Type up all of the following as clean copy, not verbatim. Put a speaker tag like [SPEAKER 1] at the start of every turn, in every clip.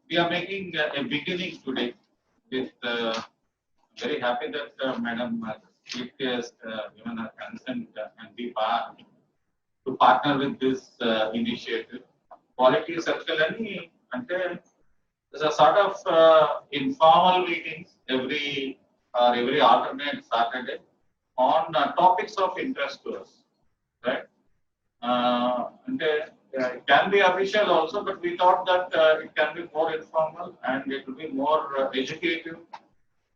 [SPEAKER 1] we are making a beginning today with very happy that Madam Keerti has given her consent and be part to partner with this initiative. Quality Circle and there's a sort of informal meetings every alternate Saturday on topics of interest to us, right? It can be official also, but we thought that it can be more informal and it will be more educative.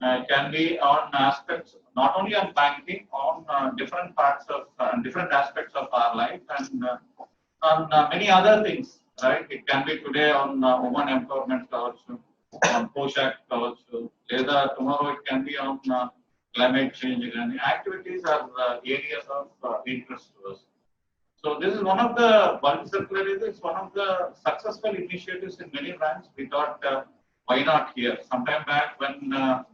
[SPEAKER 1] It can be on aspects, not only on banking, on different parts of different aspects of our life and on many other things, right? It can be today on women empowerment also, on Poshak also. Later, tomorrow it can be on climate change and activities are areas of interest to us. So this is one of the bulk circular is one of the successful initiatives in many banks. We thought why not here? Sometime back when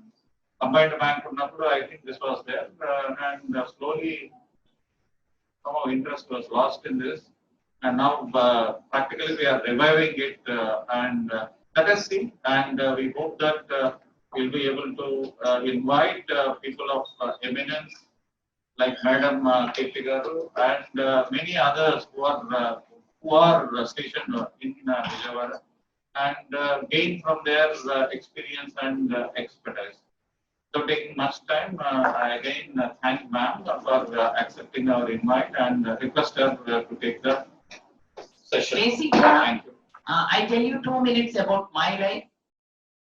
[SPEAKER 1] combined bank Unnappudu, I think this was there and slowly somehow interest was lost in this. And now practically we are reviving it and let us see. And we hope that we'll be able to invite people of eminence like Madam Keerti Garu and many others who are stationed in Vijayawada and gain from their experience and expertise. So taking much time, I again thank ma'am for accepting our invite and request her to take the session.
[SPEAKER 2] Basically,
[SPEAKER 1] Thank you.
[SPEAKER 2] I tell you 2 minutes about my life.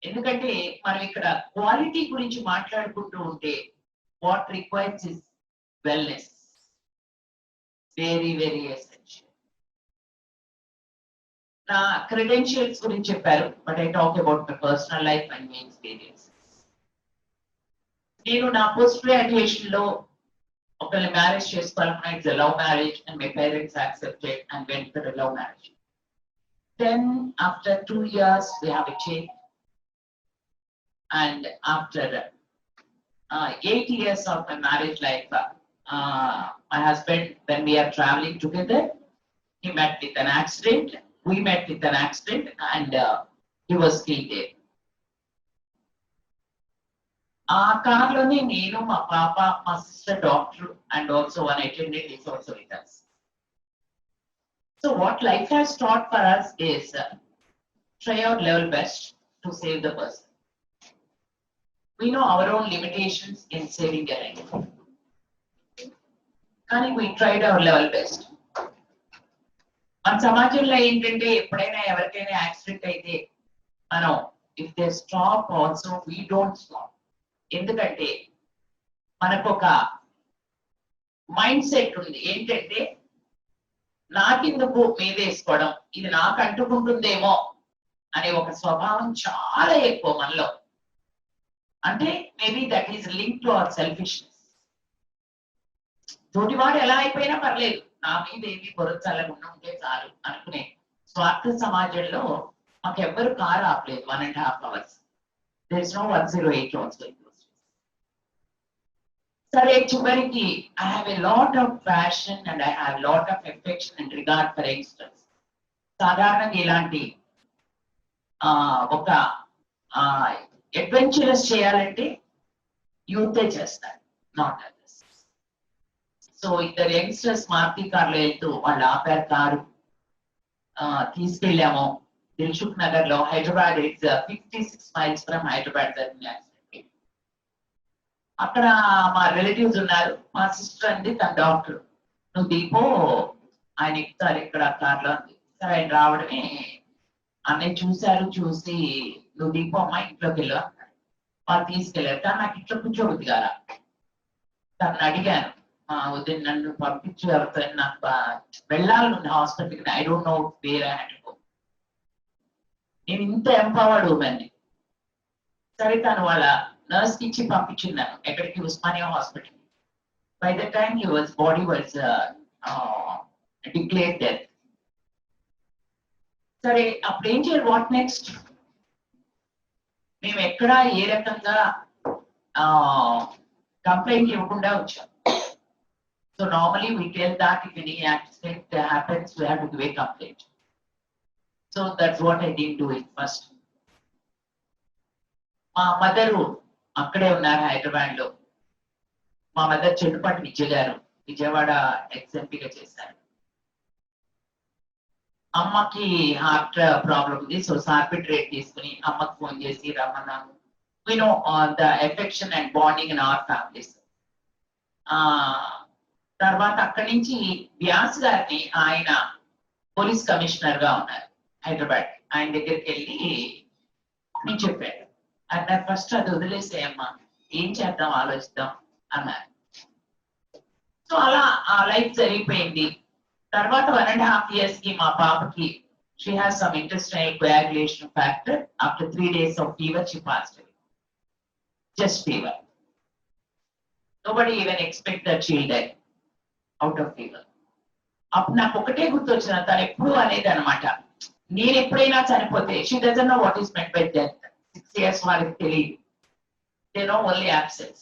[SPEAKER 2] ఎందుకంటే మనం ఇక్కడ quality గురించి మాట్లాడుకుంటూ ఉంటే what requires is wellness. Very, very essential. నా credentials గురించి చెప్పారు, but I talk about my personal life and my experiences. నేను నా పోస్ట్ గ్రాడ్యుయేషన్ లో ఒకళ్ళని మ్యారేజ్ చేసుకోవాలనుకున్నా, it's love marriage and my parents accepted and went for love marriage. Then after 2 years we have a change, and after 8 years of my marriage life, my husband, when we are traveling together, he met with an accident. We met with an accident and he was killed there. ఆ కార్లోనే నేను, మా పాప, మా sister doctor and also one attendant is also with us. So what life has taught for us is try our level best to save the person. We know our own limitations in saving a life. కానీ we tried our level best. మన సమాజంలో ఏంటంటే ఎప్పుడైనా ఎవరికైనా accident అయితే మనం if they stop also we don't stop. ఎందుకంటే మనకు ఒక మైండ్ సెట్ ఉంది ఏంటంటే నాకెందుకు మీద వేసుకోవడం, ఇది నాకు అంటుకుంటుందేమో అనే ఒక స్వభావం చాలా ఎక్కువ మనలో. అంటే maybe that is link to our selfishness. తోటివాడు ఎలా అయిపోయినా పర్లేదు, నా మీద ఏమి పొరచల్లకుండా ఉంటే చాలు అనుకునే స్వార్థ సమాజంలో మాకెవ్వరు కారు ఆపలేదు 1.5 hours. There is no 108 also. సరే చివరికి I have a lot of passion and I have a lot of affection and regard for youngsters. సాధారణంగా ఇలాంటి ఒక అడ్వెంచరస్ చేయాలంటే యూతే చేస్తారు, నాట్ అదర్స్. సో ఇద్దరు యంగ్స్టర్స్ మారుతి కార్లో వెళ్తూ వాళ్ళు ఆపారు కారు, తీసుకెళ్ళాము దిల్సుఖ్ నగర్ లో. Hyderabad it's 56 miles from Hyderabad జరిగిన. అక్కడ మా రిలేటివ్స్ ఉన్నారు, మా సిస్టర్ అంది తన డాక్టర్, నువ్వు దీపో ఆయన ఎక్కుతారు ఇక్కడ కార్లో అంది. సరే ఆయన రావడమే అన్నయ్య చూశారు, చూసి నువ్వు దీపో అమ్మా ఇంట్లోకి వెళ్ళు అన్నాడు. వాళ్ళు తీసుకెళ్ళారు. కానీ నాకు ఇంట్లో కూర్చోబుద్ది కారా. తను అడిగాను, వదిన నన్ను పంపించు ఎవరితో, నాకు వెళ్ళాలని ఉంది హాస్పిటల్కి, I don't know where I had to go. నేను ఇంత ఎంపవర్డ్ ఉమెన్. సరే తను వాళ్ళ నర్స్ కి ఇచ్చి పంపించున్నాను ఎక్కడికి, Osmania hospital. By the time your body was declare death. సరే అప్పుడు ఏం చేయాలి, వాట్ నెక్స్ట్? మేము ఎక్కడ ఏ రకంగా కంప్లైంట్ ఇవ్వకుండా వచ్చాం. So normally we tell that if any accident happens we have to give a complaint. So that's what I did do it first. మా మదరు అక్కడే ఉన్నారు హైదరాబాద్ లో. మా మదర్ చెట్టుపాటి విజయ గారు విజయవాడ ఎక్స్ఎంపీగా చేశారు. అమ్మకి హార్ట్ ప్రాబ్లం ఉంది, సో సార్బిట్రేట్ తీసుకుని అమ్మకి ఫోన్ చేసి రమ్మన్నాను. We know the affection and bonding in our families. తర్వాత అక్కడి నుంచి వ్యాస్ గారిని, ఆయన పోలీస్ కమిషనర్ గా ఉన్నారు హైదరాబాద్, ఆయన దగ్గరికి వెళ్ళి నేను చెప్పాను. అన్నారు ఫస్ట్ అది వదిలేసేయమ్మా, ఏం చేద్దాం ఆలోచిద్దాం అన్నారు. సో అలా ఆ లైఫ్ జరిగిపోయింది. తర్వాత 1.5 years కి మా పాపకి she has some intestinal coagulation factor. After 3 days of fever she passed away. Just fever. Nobody even expect that she'll die out of fever. అప్పుడు నాకు ఒకటే గుర్తొచ్చిన, తను ఎప్పుడు అనేది అనమాట, నేను ఎప్పుడైనా చనిపోతే she doesn't know what is met by death. 6 years వాళ్ళకి తెలియదు, దే నో ఓన్లీ యాబ్సెన్స్.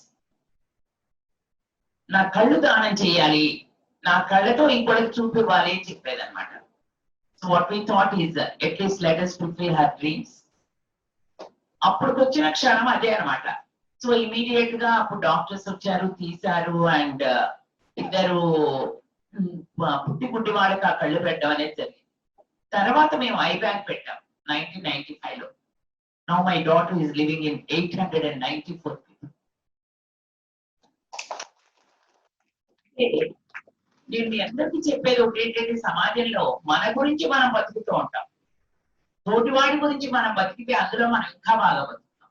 [SPEAKER 2] నా కళ్ళు దానం చేయాలి, నా కళ్ళతో ఇంకోటికి చూపివ్వాలి అని చెప్పేది అనమాట. So what we thought is at least let us fulfill her dreams. అప్పటికి వచ్చిన క్షణం అదే అనమాట. సో ఇమీడియట్ గా అప్పుడు డాక్టర్స్ వచ్చారు, తీశారు, అండ్ ఇద్దరు పుట్టి వాళ్ళకి ఆ కళ్ళు పెట్టడం అనేది జరిగింది. తర్వాత మేము ఐ బ్యాంక్ పెట్టాం 1995 లో. Now my daughter is living in 894 people. నేను మీ అందరికీ చెప్పేది ఒకటేంటంటే, సమాజంలో మన గురించి మనం బతుకుతూ ఉంటాం, తోటివాడి గురించి మనం బతికితే అందులో మనం ఇంకా బాగా బతుకుతాం.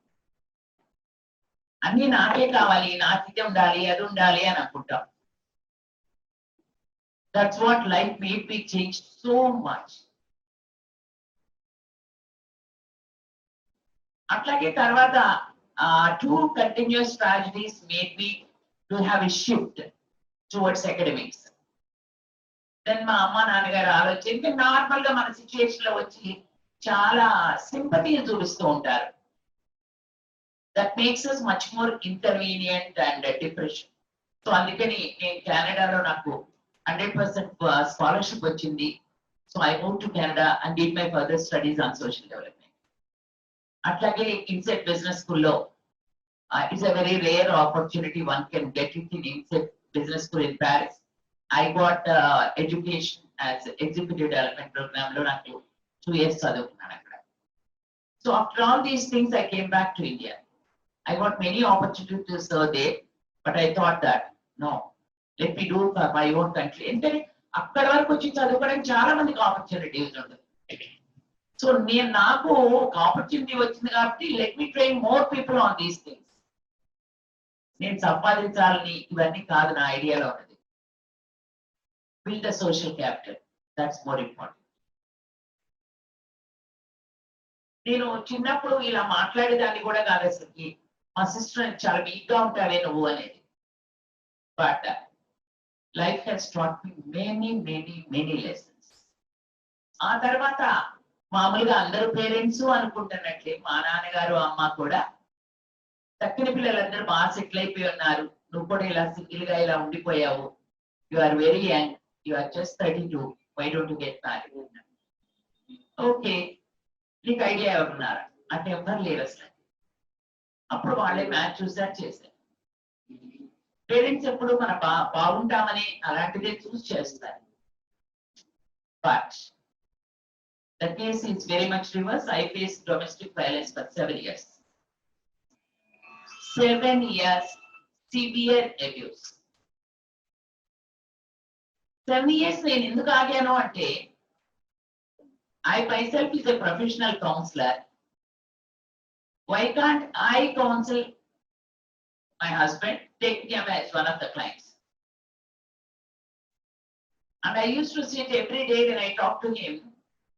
[SPEAKER 2] అన్ని నాకే కావాలి, నాకు ఇది ఉండాలి, అది ఉండాలి అని అనుకుంటాం. That's what life made me change so much. అట్లాగే తర్వాత 2 continuous tragedies made me to have a shift towards academics. Then మా అమ్మ నాన్నగారు ఆలోచించి నార్మల్ గా మన సిచ్యుయేషన్ లో వచ్చి చాలా సింపతి చూపిస్తూ ఉంటారు. That makes us much more inconvenient and depression. So అందుకని నేను కెనడాలో నాకు 100% స్కాలర్షిప్ వచ్చింది. So I move to Canada and did my further studies on social development. అట్లాగే ఇన్సెట్ బిజినెస్ స్కూల్లో it's a very rare opportunity one can get it in INSEAD business school in Paris. I got education as executive development program lo naku 2 years chaduvunnanu akkada. So after all these things I came back to India. I got many opportunities to serve there, but I thought that no, let me do for my own country. Entare akkada varaku vachi chaduvukodaniki chaala mandiki opportunities undu. So నేను నాకు ఒక opportunity వచ్చింది కాబట్టి let me train more people on these things. నేను సంపాదించాలని ఇవన్నీ కాదు నా ఐడియాలో ఉన్నది. Build a social capital. That's more important. నేను చిన్నప్పుడు ఇలా మాట్లాడేదాన్ని కూడా కాదు అసలుకి. మా సిస్టర్ చాలా వీక్ గా ఉంటావే నువ్వు అనేది. But life has taught me many lessons. ఆ తర్వాత మామూలుగా అందరూ పేరెంట్స్ అనుకుంటున్నట్లే మా నాన్నగారు అమ్మ కూడా తక్కిన పిల్లలందరూ బాగా సెటిల్ అయిపోయి ఉన్నారు, నువ్వు కూడా ఇలా సింగిల్ గా ఇలా ఉండిపోయావు, you are very young, you are just 32, why don't you get married? Okay, నీకు ఐడియా ఎవరున్నారు అంటే ఎవరు లేరు అసలు. అప్పుడు వాళ్ళే మ్యాచ్ చూసారు, చేశారు. పేరెంట్స్ ఎప్పుడు మన బాగుంటామని అలాంటిదే చూస్ చేస్తారు. But the case is very much reverse. I faced domestic violence for 7 years. 7 years severe abuse. 7 years నేను ఎందుకు ఆగాను అంటే, I myself is a professional counselor. Why can't I counsel my husband, take him as one of the clients? And I used to sit every day when I talk to him,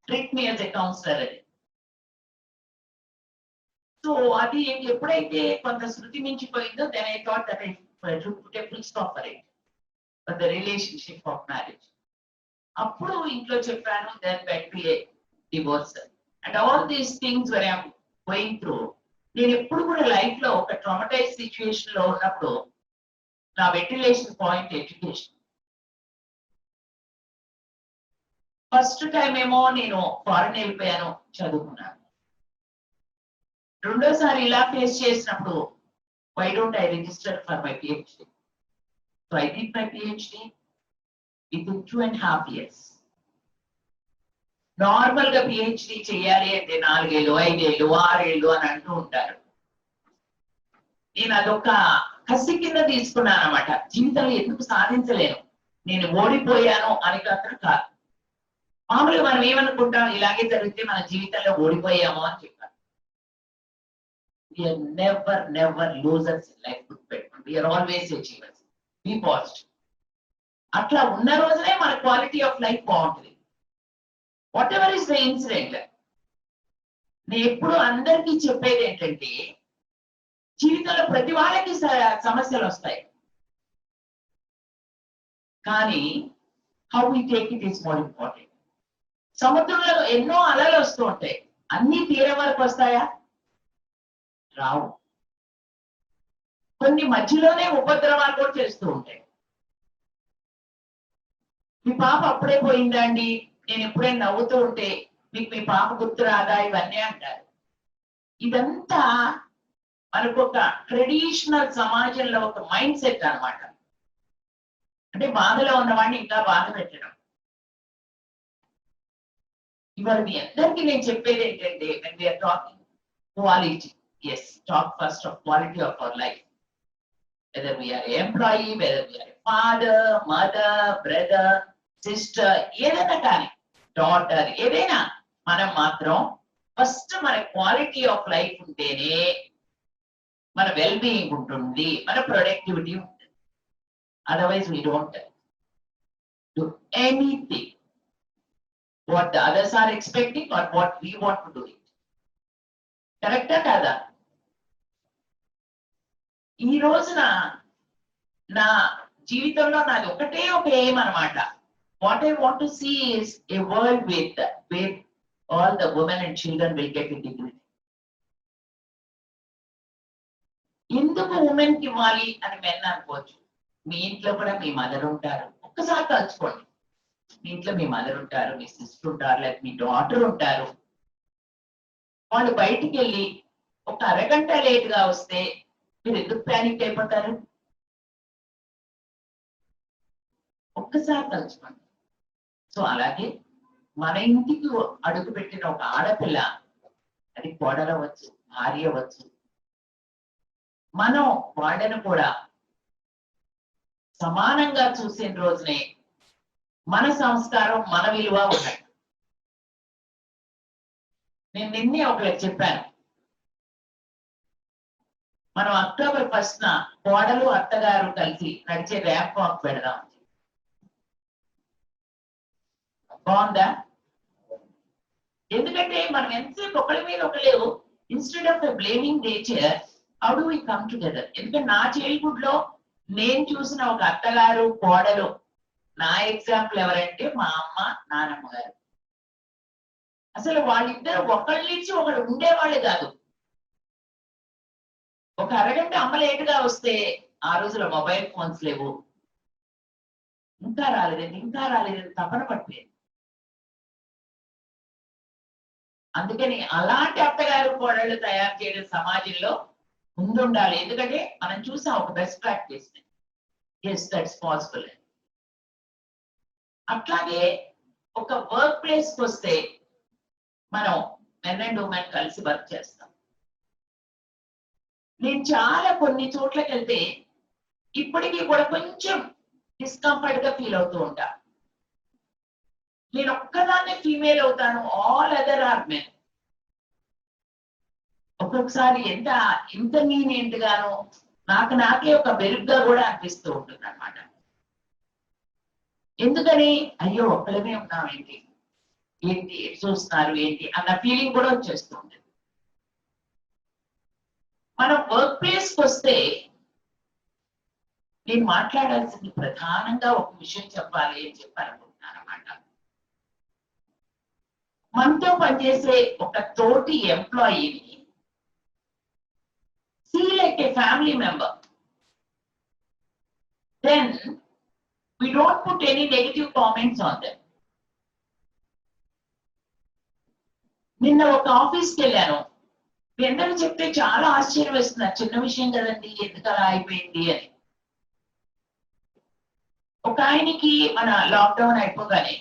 [SPEAKER 2] treat me as a counselor. So అది ఎప్పుడైతే కొంత శృతి మించిపోయిందో, then I thought that I should put a full stop for it. For the relationship of marriage. అప్పుడు ఇంట్లో చెప్పాను, then went to a divorce. And all these things where I am going through, నేను ఎప్పుడు కూడా life లో ఒక traumatise situation లో ఉన్నప్పుడు నా ventilation point education. First time ఏమో నేను ఫారెన్ వెళ్ళిపోయాను, చదువుకున్నాను. రెండోసారి ఇలా ఫేస్ చేసినప్పుడు why don't I register for my PhD? So I did my PhD within 2.5 years. Normal గా పిహెచ్డి చేయాలి అంటే 4 ఏళ్ళు 5 ఏళ్ళు 6 ఏళ్ళు అని అంటూ ఉంటారు. నేను అదొక కసి కింద తీసుకున్నాను అనమాట. జీవితంలో ఎందుకు సాధించలేను, నేను ఓడిపోయాను అని కాదు. మామూలుగా మనం ఏమనుకుంటాం, ఇలాగే జరిగితే మన జీవితంలో ఓడిపోయాము అని చెప్పారు. We are never losers in life. We are always achievers. Be positive. అట్లా ఉన్న రోజునే మన క్వాలిటీ ఆఫ్ లైఫ్ బాగుంటుంది. What ever is the incident. నేను ఎప్పుడు అందరికీ చెప్పేది ఏంటంటే, జీవితంలో ప్రతి వాళ్ళకి సమస్యలు వస్తాయి, కానీ how we take it is more important. సముద్రంలో ఎన్నో అలలు వస్తూ ఉంటాయి, అన్ని తీరం వరకు వస్తాయా? రావు. కొన్ని మధ్యలోనే ఉపద్రవాలు కూడా చేస్తూ ఉంటాయి. మీ పాప అప్పుడే పోయిందా అండి, నేను ఎప్పుడే నవ్వుతూ ఉంటే మీకు మీ పాప గుర్తు రాదా, ఇవన్నీ అంటారు. ఇదంతా మనకు ఒక ట్రెడిషనల్ సమాజంలో ఒక మైండ్ సెట్ అన్నమాట. అంటే బాధలో ఉన్నవాడిని ఇంకా బాధ పెట్టడం. ఇవాళ మీ అందరికీ నేను చెప్పేది ఏంటంటే, when we are talking quality, yes, talk first of quality of our life. Whether we are an employee, whether we are a father, mother, brother, sister, ఏదైనా కానీ డాటర్, ఏదైనా మనం మాత్రం ఫస్ట్ మన క్వాలిటీ ఆఫ్ లైఫ్ ఉంటేనే మన well being ఉంటుంది, మన ప్రొడక్టివిటీ ఉంటుంది. Otherwise we don't do anything what the others are expecting or what we want to do it. కరెక్టా కాదా? ఈ రోజున నా జీవితంలో నాది ఒకటే ఒక ఎయిమ్ అన్నమాట. What I want to see is a world where all the women and children will get a degree. ఎందుకు ఉమెన్ కి ఇవ్వాలి అని మెన్ అనుకోవచ్చు. మీ ఇంట్లో కూడా మీ మదర్ ఉంటారు, ఒక్కసారి తలుచుకోండి. మీ ఇంట్లో మీ మదర్ ఉంటారు, మీ సిస్టర్ ఉంటారు, లేకపోతే మీ డాటర్ ఉంటారు. వాళ్ళు బయటికి వెళ్ళి ఒక అరగంట లేట్ గా వస్తే మీరు ఎందుకు ప్యానిక్ అయిపోతారు? ఒక్కసారి తలుచుకోండి. సో అలాగే మన ఇంటికి అడుగు పెట్టిన ఒక ఆడపిల్ల, అది కోడలవచ్చు, భార్య అవ్వచ్చు, మనం వాళ్ళను కూడా సమానంగా చూసిన రోజునే మన సంస్కారం, మన విలువ ఉన్నట్టు. నేను నిన్నే ఒకరికి చెప్పాను, మనం అక్టోబర్ 1న కోడలు అత్తగారు కలిసి నడిచే ర్యాంప్ వాక్ పెడదాం. బాగుందా? ఎందుకంటే మనం ఎంతసేపు ఒకరి మీద ఒకరు, instead of blaming nature, how do we come together. ఎందుకంటే నా చైల్డ్హుడ్ లో నేను చూసిన ఒక అత్తగారు కోడలు, నా ఎగ్జాంపుల్ ఎవరంటే మా అమ్మ నానమ్మ గారు. అసలు వాళ్ళిద్దరు ఒకళ్ళ నుంచి ఒకడు ఉండేవాళ్ళు కాదు. ఒక అరగంట అమ్మ లేటుగా వస్తే, ఆ రోజులో మొబైల్ ఫోన్స్ లేవు, ఇంకా రాలేదని తపన పట్టిపోయింది. అందుకని అలాంటి అత్తగారు కోడళ్ళు తయారు చేయడం సమాజంలో ముందుండాలి. ఎందుకంటే మనం చూసాం ఒక best practice. Yes, that's possible. అట్లాగే ఒక వర్క్ ప్లేస్ కి వస్తే మనం మెన్ అండ్ ఉమెన్ కలిసి వర్క్ చేస్తాం. నేను చాలా కొన్ని చోట్లకి వెళ్తే ఇప్పటికీ కూడా కొంచెం డిస్కంఫర్ట్ గా ఫీల్ అవుతూ ఉంటా. నేను ఒక్కదాన్నే ఫీమేల్ అవుతాను, ఆల్ అదర్ ఆర్ మెన్. ఒక్కొక్కసారి ఎంత ఇన్కన్వీనియంట్ గాను నాకే ఒక బెరుగ్గా కూడా అనిపిస్తూ ఉంటుంది అన్నమాట. ఎందుకని, అయ్యో ఒక్కడమే ఉన్నాం ఏంటి చూస్తున్నారు ఏంటి అన్న ఫీలింగ్ కూడా వచ్చేస్తూ ఉంటుంది. మనం వర్క్ ప్లేస్ కి వస్తే నేను మాట్లాడాల్సింది ప్రధానంగా ఒక విషయం చెప్పాలి అని చెప్పాలనుకుంటున్నాను అన్నమాట. మనతో పనిచేసే ఒక తోటి ఎంప్లాయీని see like a family member. Then we don't put any negative comments on them. నిన్న ఒక ఆఫీస్కి వెళ్ళాను, మీ అందరూ చెప్తే చాలా ఆశ్చర్యం వేస్తున్నారు, చిన్న విషయం కదండి ఎందుకు అలా అయిపోయింది అని. ఒక ఆయనకి మన లాక్డౌన్ అయిపోగానే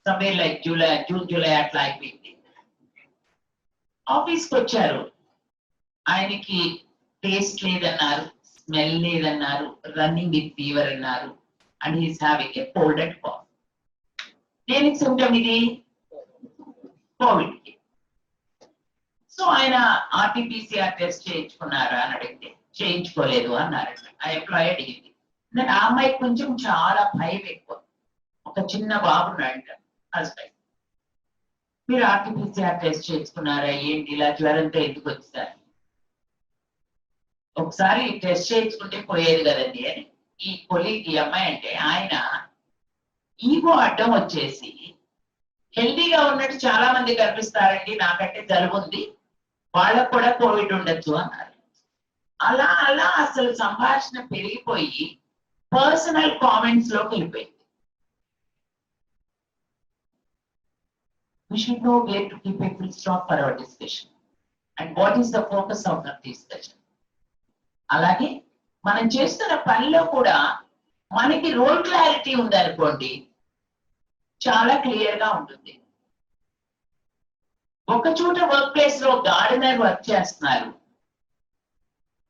[SPEAKER 2] సమ్వేర్ లైక్ జూన్ జూలై అట్లా అయిపోయింది. ఆఫీస్కి వచ్చారు, ఆయనకి టేస్ట్ లేదన్నారు, స్మెల్ లేదన్నారు, రన్నింగ్ విత్ ఫీవర్ అన్నారు, and he's having a cold and cough. దేనికి సిమ్టమ్ ఇది? కోవిడ్ కి. సో ఆయన ఆర్టీపీసీఆర్ టెస్ట్ చేయించుకున్నారా అని అడిగితే చేయించుకోలేదు అన్నారు. ఆ ఎంప్లాయీ అడిగింది. నేను ఆ అమ్మాయికి కొంచెం చాలా భయం ఎక్కువ, ఒక చిన్న బాబున్నాడు హస్బెండ్. మీరు ఆర్టీపీసీఆర్ టెస్ట్ చేయించుకున్నారా ఏంటి, ఇలా జ్వరంతో ఎందుకు వచ్చారు? ఒకసారి టెస్ట్ చేయించుకుంటే పోయేది కదండి అని ఈ కొలీగ్, ఈ అమ్మాయి అంటే ఆయన ఈగో అడ్డం వచ్చేసి హెల్దీగా ఉన్నట్టు చాలా మంది కనిపిస్తారండి, నాకంటే జలుబు ఉంది, వాళ్ళకు కూడా కోవిడ్ ఉండొచ్చు అన్నారు. అలా అలా అసలు సంభాషణ పెరిగిపోయి పర్సనల్ కామెంట్స్ లోకి వెళ్ళిపోయింది. We should know where to keep a full stop for our discussion and what is the focus of the discussion. అలాగే మనం చేస్తున్న పనిలో కూడా మనకి రోల్ క్లారిటీ ఉందనుకోండి, చాలా క్లియర్ గా ఉంటుంది. ఒక చోట వర్క్ ప్లేస్ లో గార్డెనర్ వర్క్ చేస్తున్నారు,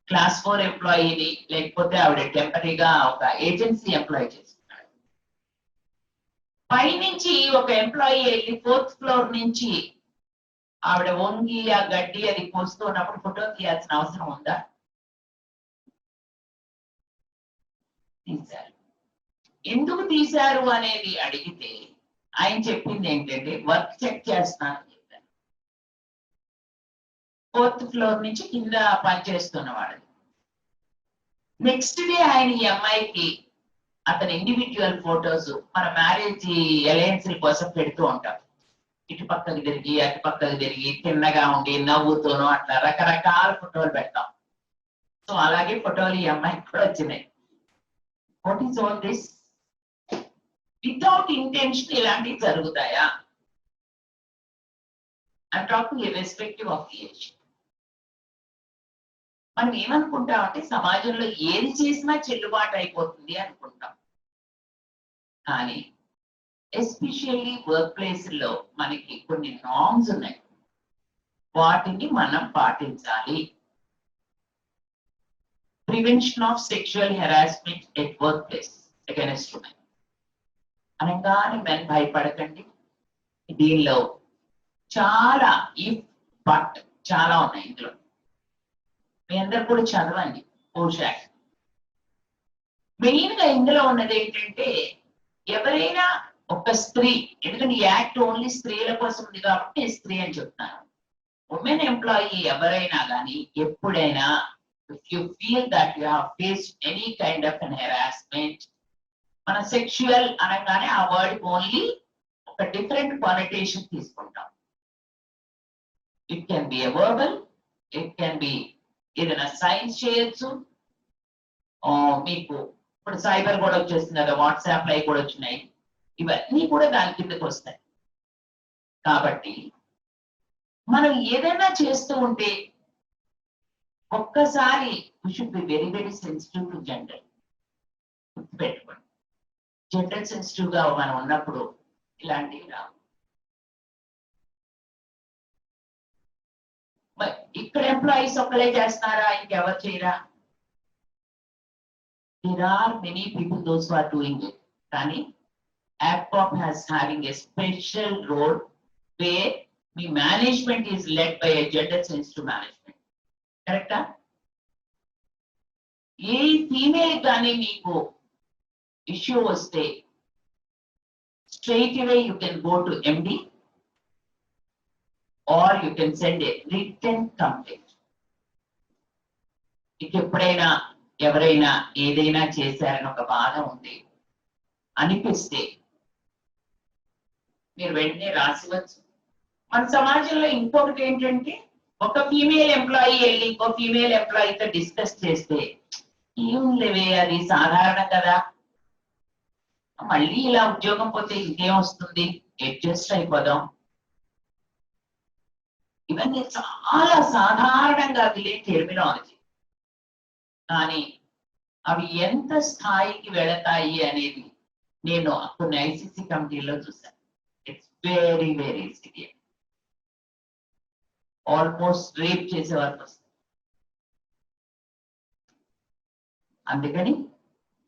[SPEAKER 2] క్లాస్ 4 ఎంప్లాయీని, లేకపోతే ఆవిడ టెంపరీగా ఒక ఏజెన్సీ ఎంప్లాయీ చేస్తున్నారు. పైనుంచి ఒక ఎంప్లాయీ వెళ్ళి 4th ఫ్లోర్ నుంచి ఆవిడ వంగి ఆ గడ్డి అది కోస్తూ ఉన్నప్పుడు ఫోటో తీయాల్సిన అవసరం ఉందా? తీశారు. ఎందుకు తీశారు అనేది అడిగితే ఆయన చెప్పింది ఏంటంటే వర్క్ చెక్ చేస్తాను చెప్పారు. 4th ఫ్లోర్ నుంచి కింద పనిచేస్తున్నవాడు. నెక్స్ట్ డే ఆయన ఈ అమ్మాయికి అతని ఇండివిజువల్ ఫొటోస్ మన మ్యారేజ్ అలయన్స్ కోసం పెడుతూ ఉంటాం. ఇటు పక్కకి తిరిగి అటు పక్కకి తిరిగి తిన్నగా ఉండి నవ్వుతూనో అట్లా రకరకాల ఫోటోలు పెడతాం. సో అలాగే ఫోటోలు ఈ అమ్మాయికి కూడా వచ్చినాయి. What is all this? Without intention ఇలాంటివి జరుగుతాయా? I'm talking irrespective of the age. మనం ఏమనుకుంటామంటే సమాజంలో ఏది చేసినా చెల్లుబాటు అయిపోతుంది అనుకుంటాం. కానీ ఎస్పెషల్లీ వర్క్ ప్లేస్ లో మనకి కొన్ని నార్మ్స్ ఉన్నాయి, వాటిని మనం పాటించాలి. Prevention of sexual harassment at work place against women అనగానే మెన్ భయపడకండి. దీనిలో చాలా బట్ చాలా ఉన్నాయి. ఇందులో మీ అందరు కూడా చదవండి. పోషాక్ మెయిన్ గా ఇందులో ఉన్నది ఏంటంటే ఎవరైనా ఒక స్త్రీ, ఎందుకంటే యాక్ట్ ఓన్లీ స్త్రీల కోసం ఉంది కాబట్టి నేను స్త్రీ అని చెప్తాను. ఉమెన్ ఎంప్లాయీ ఎవరైనా కానీ ఎప్పుడైనా if you feel that you have faced any kind of an harassment, మన సెక్షువల్ అనగానే ఆ వర్డ్ ఓన్లీ ఒక డిఫరెంట్ కానటేషన్ తీసుకుంటాం. It can be a verbal, it can be ఏదైనా సైన్స్ చేయొచ్చు. మీకు ఇప్పుడు సైబర్ కూడా వచ్చేస్తుంది కదా, వాట్సాప్ లైవ్ కూడా వచ్చినాయి, ఇవన్నీ కూడా దాని కిందకి వస్తాయి. కాబట్టి మనం ఏదైనా చేస్తూ ఉంటే ఒక్కసారి we should be very very sensitive to gender. గుర్తుపెట్టుకోండి, జెండర్ సెన్సిటివ్ గా మనం ఉన్నప్పుడు ఇలాంటివి రావు. ఇక్కడ ఎంప్లాయీస్ ఒక్కలే చేస్తున్నారా, ఇంకెవరు చేయరా? There are many people those who are doing it. కానీ APCOP has having a special role where the management is led by a gender sensitive management. కరెక్టా? ఏ ఫీమేల్ కానీ మీకు ఇష్యూ వస్తే straight away you can go to MD or you can send a written complaint. ఎప్పుడైనా ఎవరైనా ఏదైనా చేశారని ఒక బాధ ఉంది అనిపిస్తే మీరు వెంటనే రాసివచ్చు. మన సమాజంలో ఇంకొకటి ఏంటంటే ఒక ఫీమేల్ ఎంప్లాయీ వెళ్ళి ఇంకో ఫీమేల్ ఎంప్లాయీతో డిస్కస్ చేస్తే ఏం లేవే అది సాధారణం కదా, మళ్ళీ ఇలా ఉద్యోగం పోతే ఇంకేం వస్తుంది, అడ్జస్ట్ అయిపోదాం. ఇవన్నీ చాలా సాధారణంగా వినే టెర్మినాలజీ, కానీ అవి ఎంత స్థాయికి వెళతాయి అనేది నేను కొన్ని ఐసీసీ కమిటీలో చూశాను. It's very very serious. Almost rape చేసే వరకు వస్తుంది. అందుకని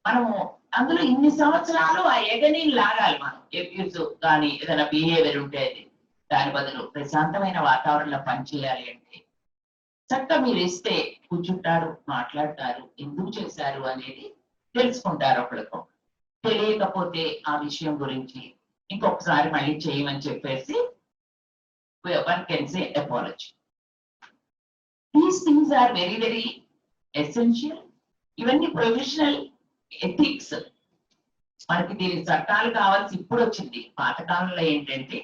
[SPEAKER 2] మనము అందులో ఇన్ని సంవత్సరాలు ఆ ఎగని లాగాలి. మనం ఎబ్యూజ్ కానీ ఏదైనా బిహేవియర్ ఉంటే అది దాని బదులు ప్రశాంతమైన వాతావరణంలో పనిచేయాలి అంటే చక్కగా మీరు ఇస్తే కూర్చుంటారు, మాట్లాడతారు, ఎందుకు చేశారు అనేది తెలుసుకుంటారు. ఒకళ్ళకు తెలియకపోతే ఆ విషయం గురించి ఇంకొకసారి మళ్ళీ చేయమని చెప్పేసి one can say apology. These things are very very essential. ఇవన్నీ ప్రొఫెషనల్ ఎథిక్స్. మనకి దీని చట్టాలు కావాల్సి ఇప్పుడు వచ్చింది. పాతకాలంలో ఏంటంటే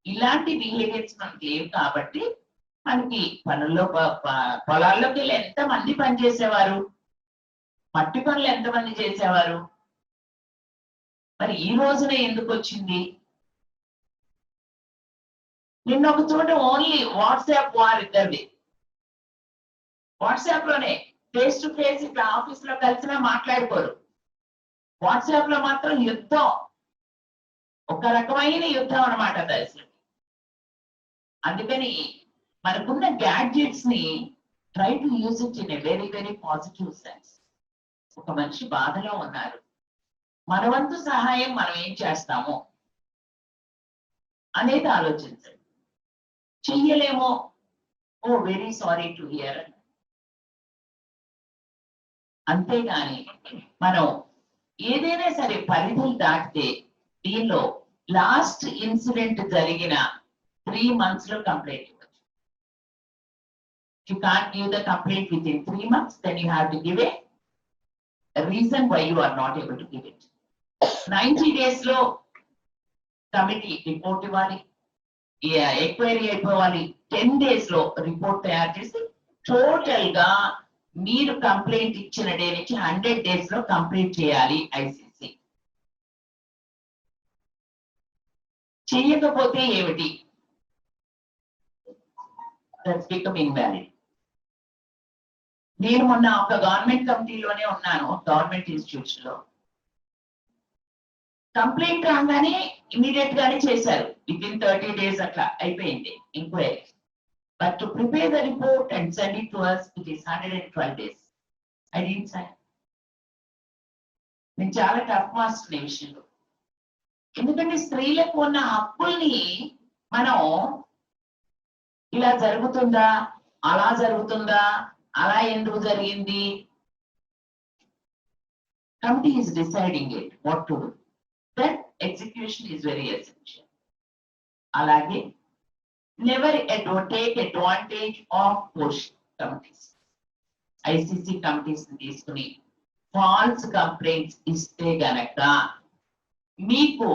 [SPEAKER 2] ఇలాంటి బిహేవియర్స్ మనకి లేవు కాబట్టి మనకి పనుల్లో పొలాల్లోకి వెళ్ళి ఎంతమంది పనిచేసేవారు, మట్టి పనులు ఎంతమంది చేసేవారు. మరి ఈ రోజున ఎందుకు వచ్చింది? నిన్న ఒక చోట ఓన్లీ వాట్సాప్ వార్ ఇద్దరిది. వాట్సాప్ లోనే ఫేస్ టు ఫేస్ ఇట్లా ఆఫీస్ లో కలిసినా మాట్లాడుకోరు. వాట్సాప్ లో మాత్రం యుద్ధం, ఒక రకమైన యుద్ధం అన్నమాట దశలు. అందుకని మనకున్న గ్యాడ్జెట్స్ ని try to use it in a very very positive sense. ఒక మనిషి బాధలో ఉన్నారు, మన వంతు సహాయం మనం ఏం చేస్తామో అనేది ఆలోచించండి. చెయ్యలేమో, ఓ వెరీ సారీ టు హియర్, అంతేగాని మనం ఏదైనా సరే పరిధులు దాటితే దీనిలో లాస్ట్ ఇన్సిడెంట్ జరిగిన 3 months లో కంప్లైంట్ ఇవ్వచ్చు. You can't give the complaint within 3 months, then you have to give a reason why you are not able to give it. 90 days లో కమిటీ రిపోర్ట్ ఇవ్వాలి, ఎంక్వైరీ అయిపోవాలి. 10 days లో report తయారు చేసి total గా మీరు కంప్లైంట్ ఇచ్చిన డే నుంచి 100 days లో కంప్లీట్ చేయాలి ఐసీసీ. చేయకపోతే ఏమిటి? That's become invalid. నేను మొన్న ఒక గవర్నమెంట్ కమిటీలోనే ఉన్నాను, గవర్నమెంట్ ఇన్స్టిట్యూట్స్ లో. కంప్లైంట్ రాగానే ఇమీడియట్ గానే చేశారు, వితిన్ 30 days అట్లా అయిపోయింది enquiry. But to prepare the report and send it to us, it is 112 days. I didn't sign. నేను చాలా టఫ్ మాస్టర్ ఈ విషయంలో. ఎందుకంటే స్త్రీలకు ఉన్న హక్కుల్ని మనం ఇలా జరుగుతుందా, అలా జరుగుతుందా, అలా ఎందుకు జరిగింది, committee is deciding it what to do. Then execution is very essential. అలాగే never take advantage of push committees. ICC committees తీసుకుని false complaints ఇస్తే గనక మీకు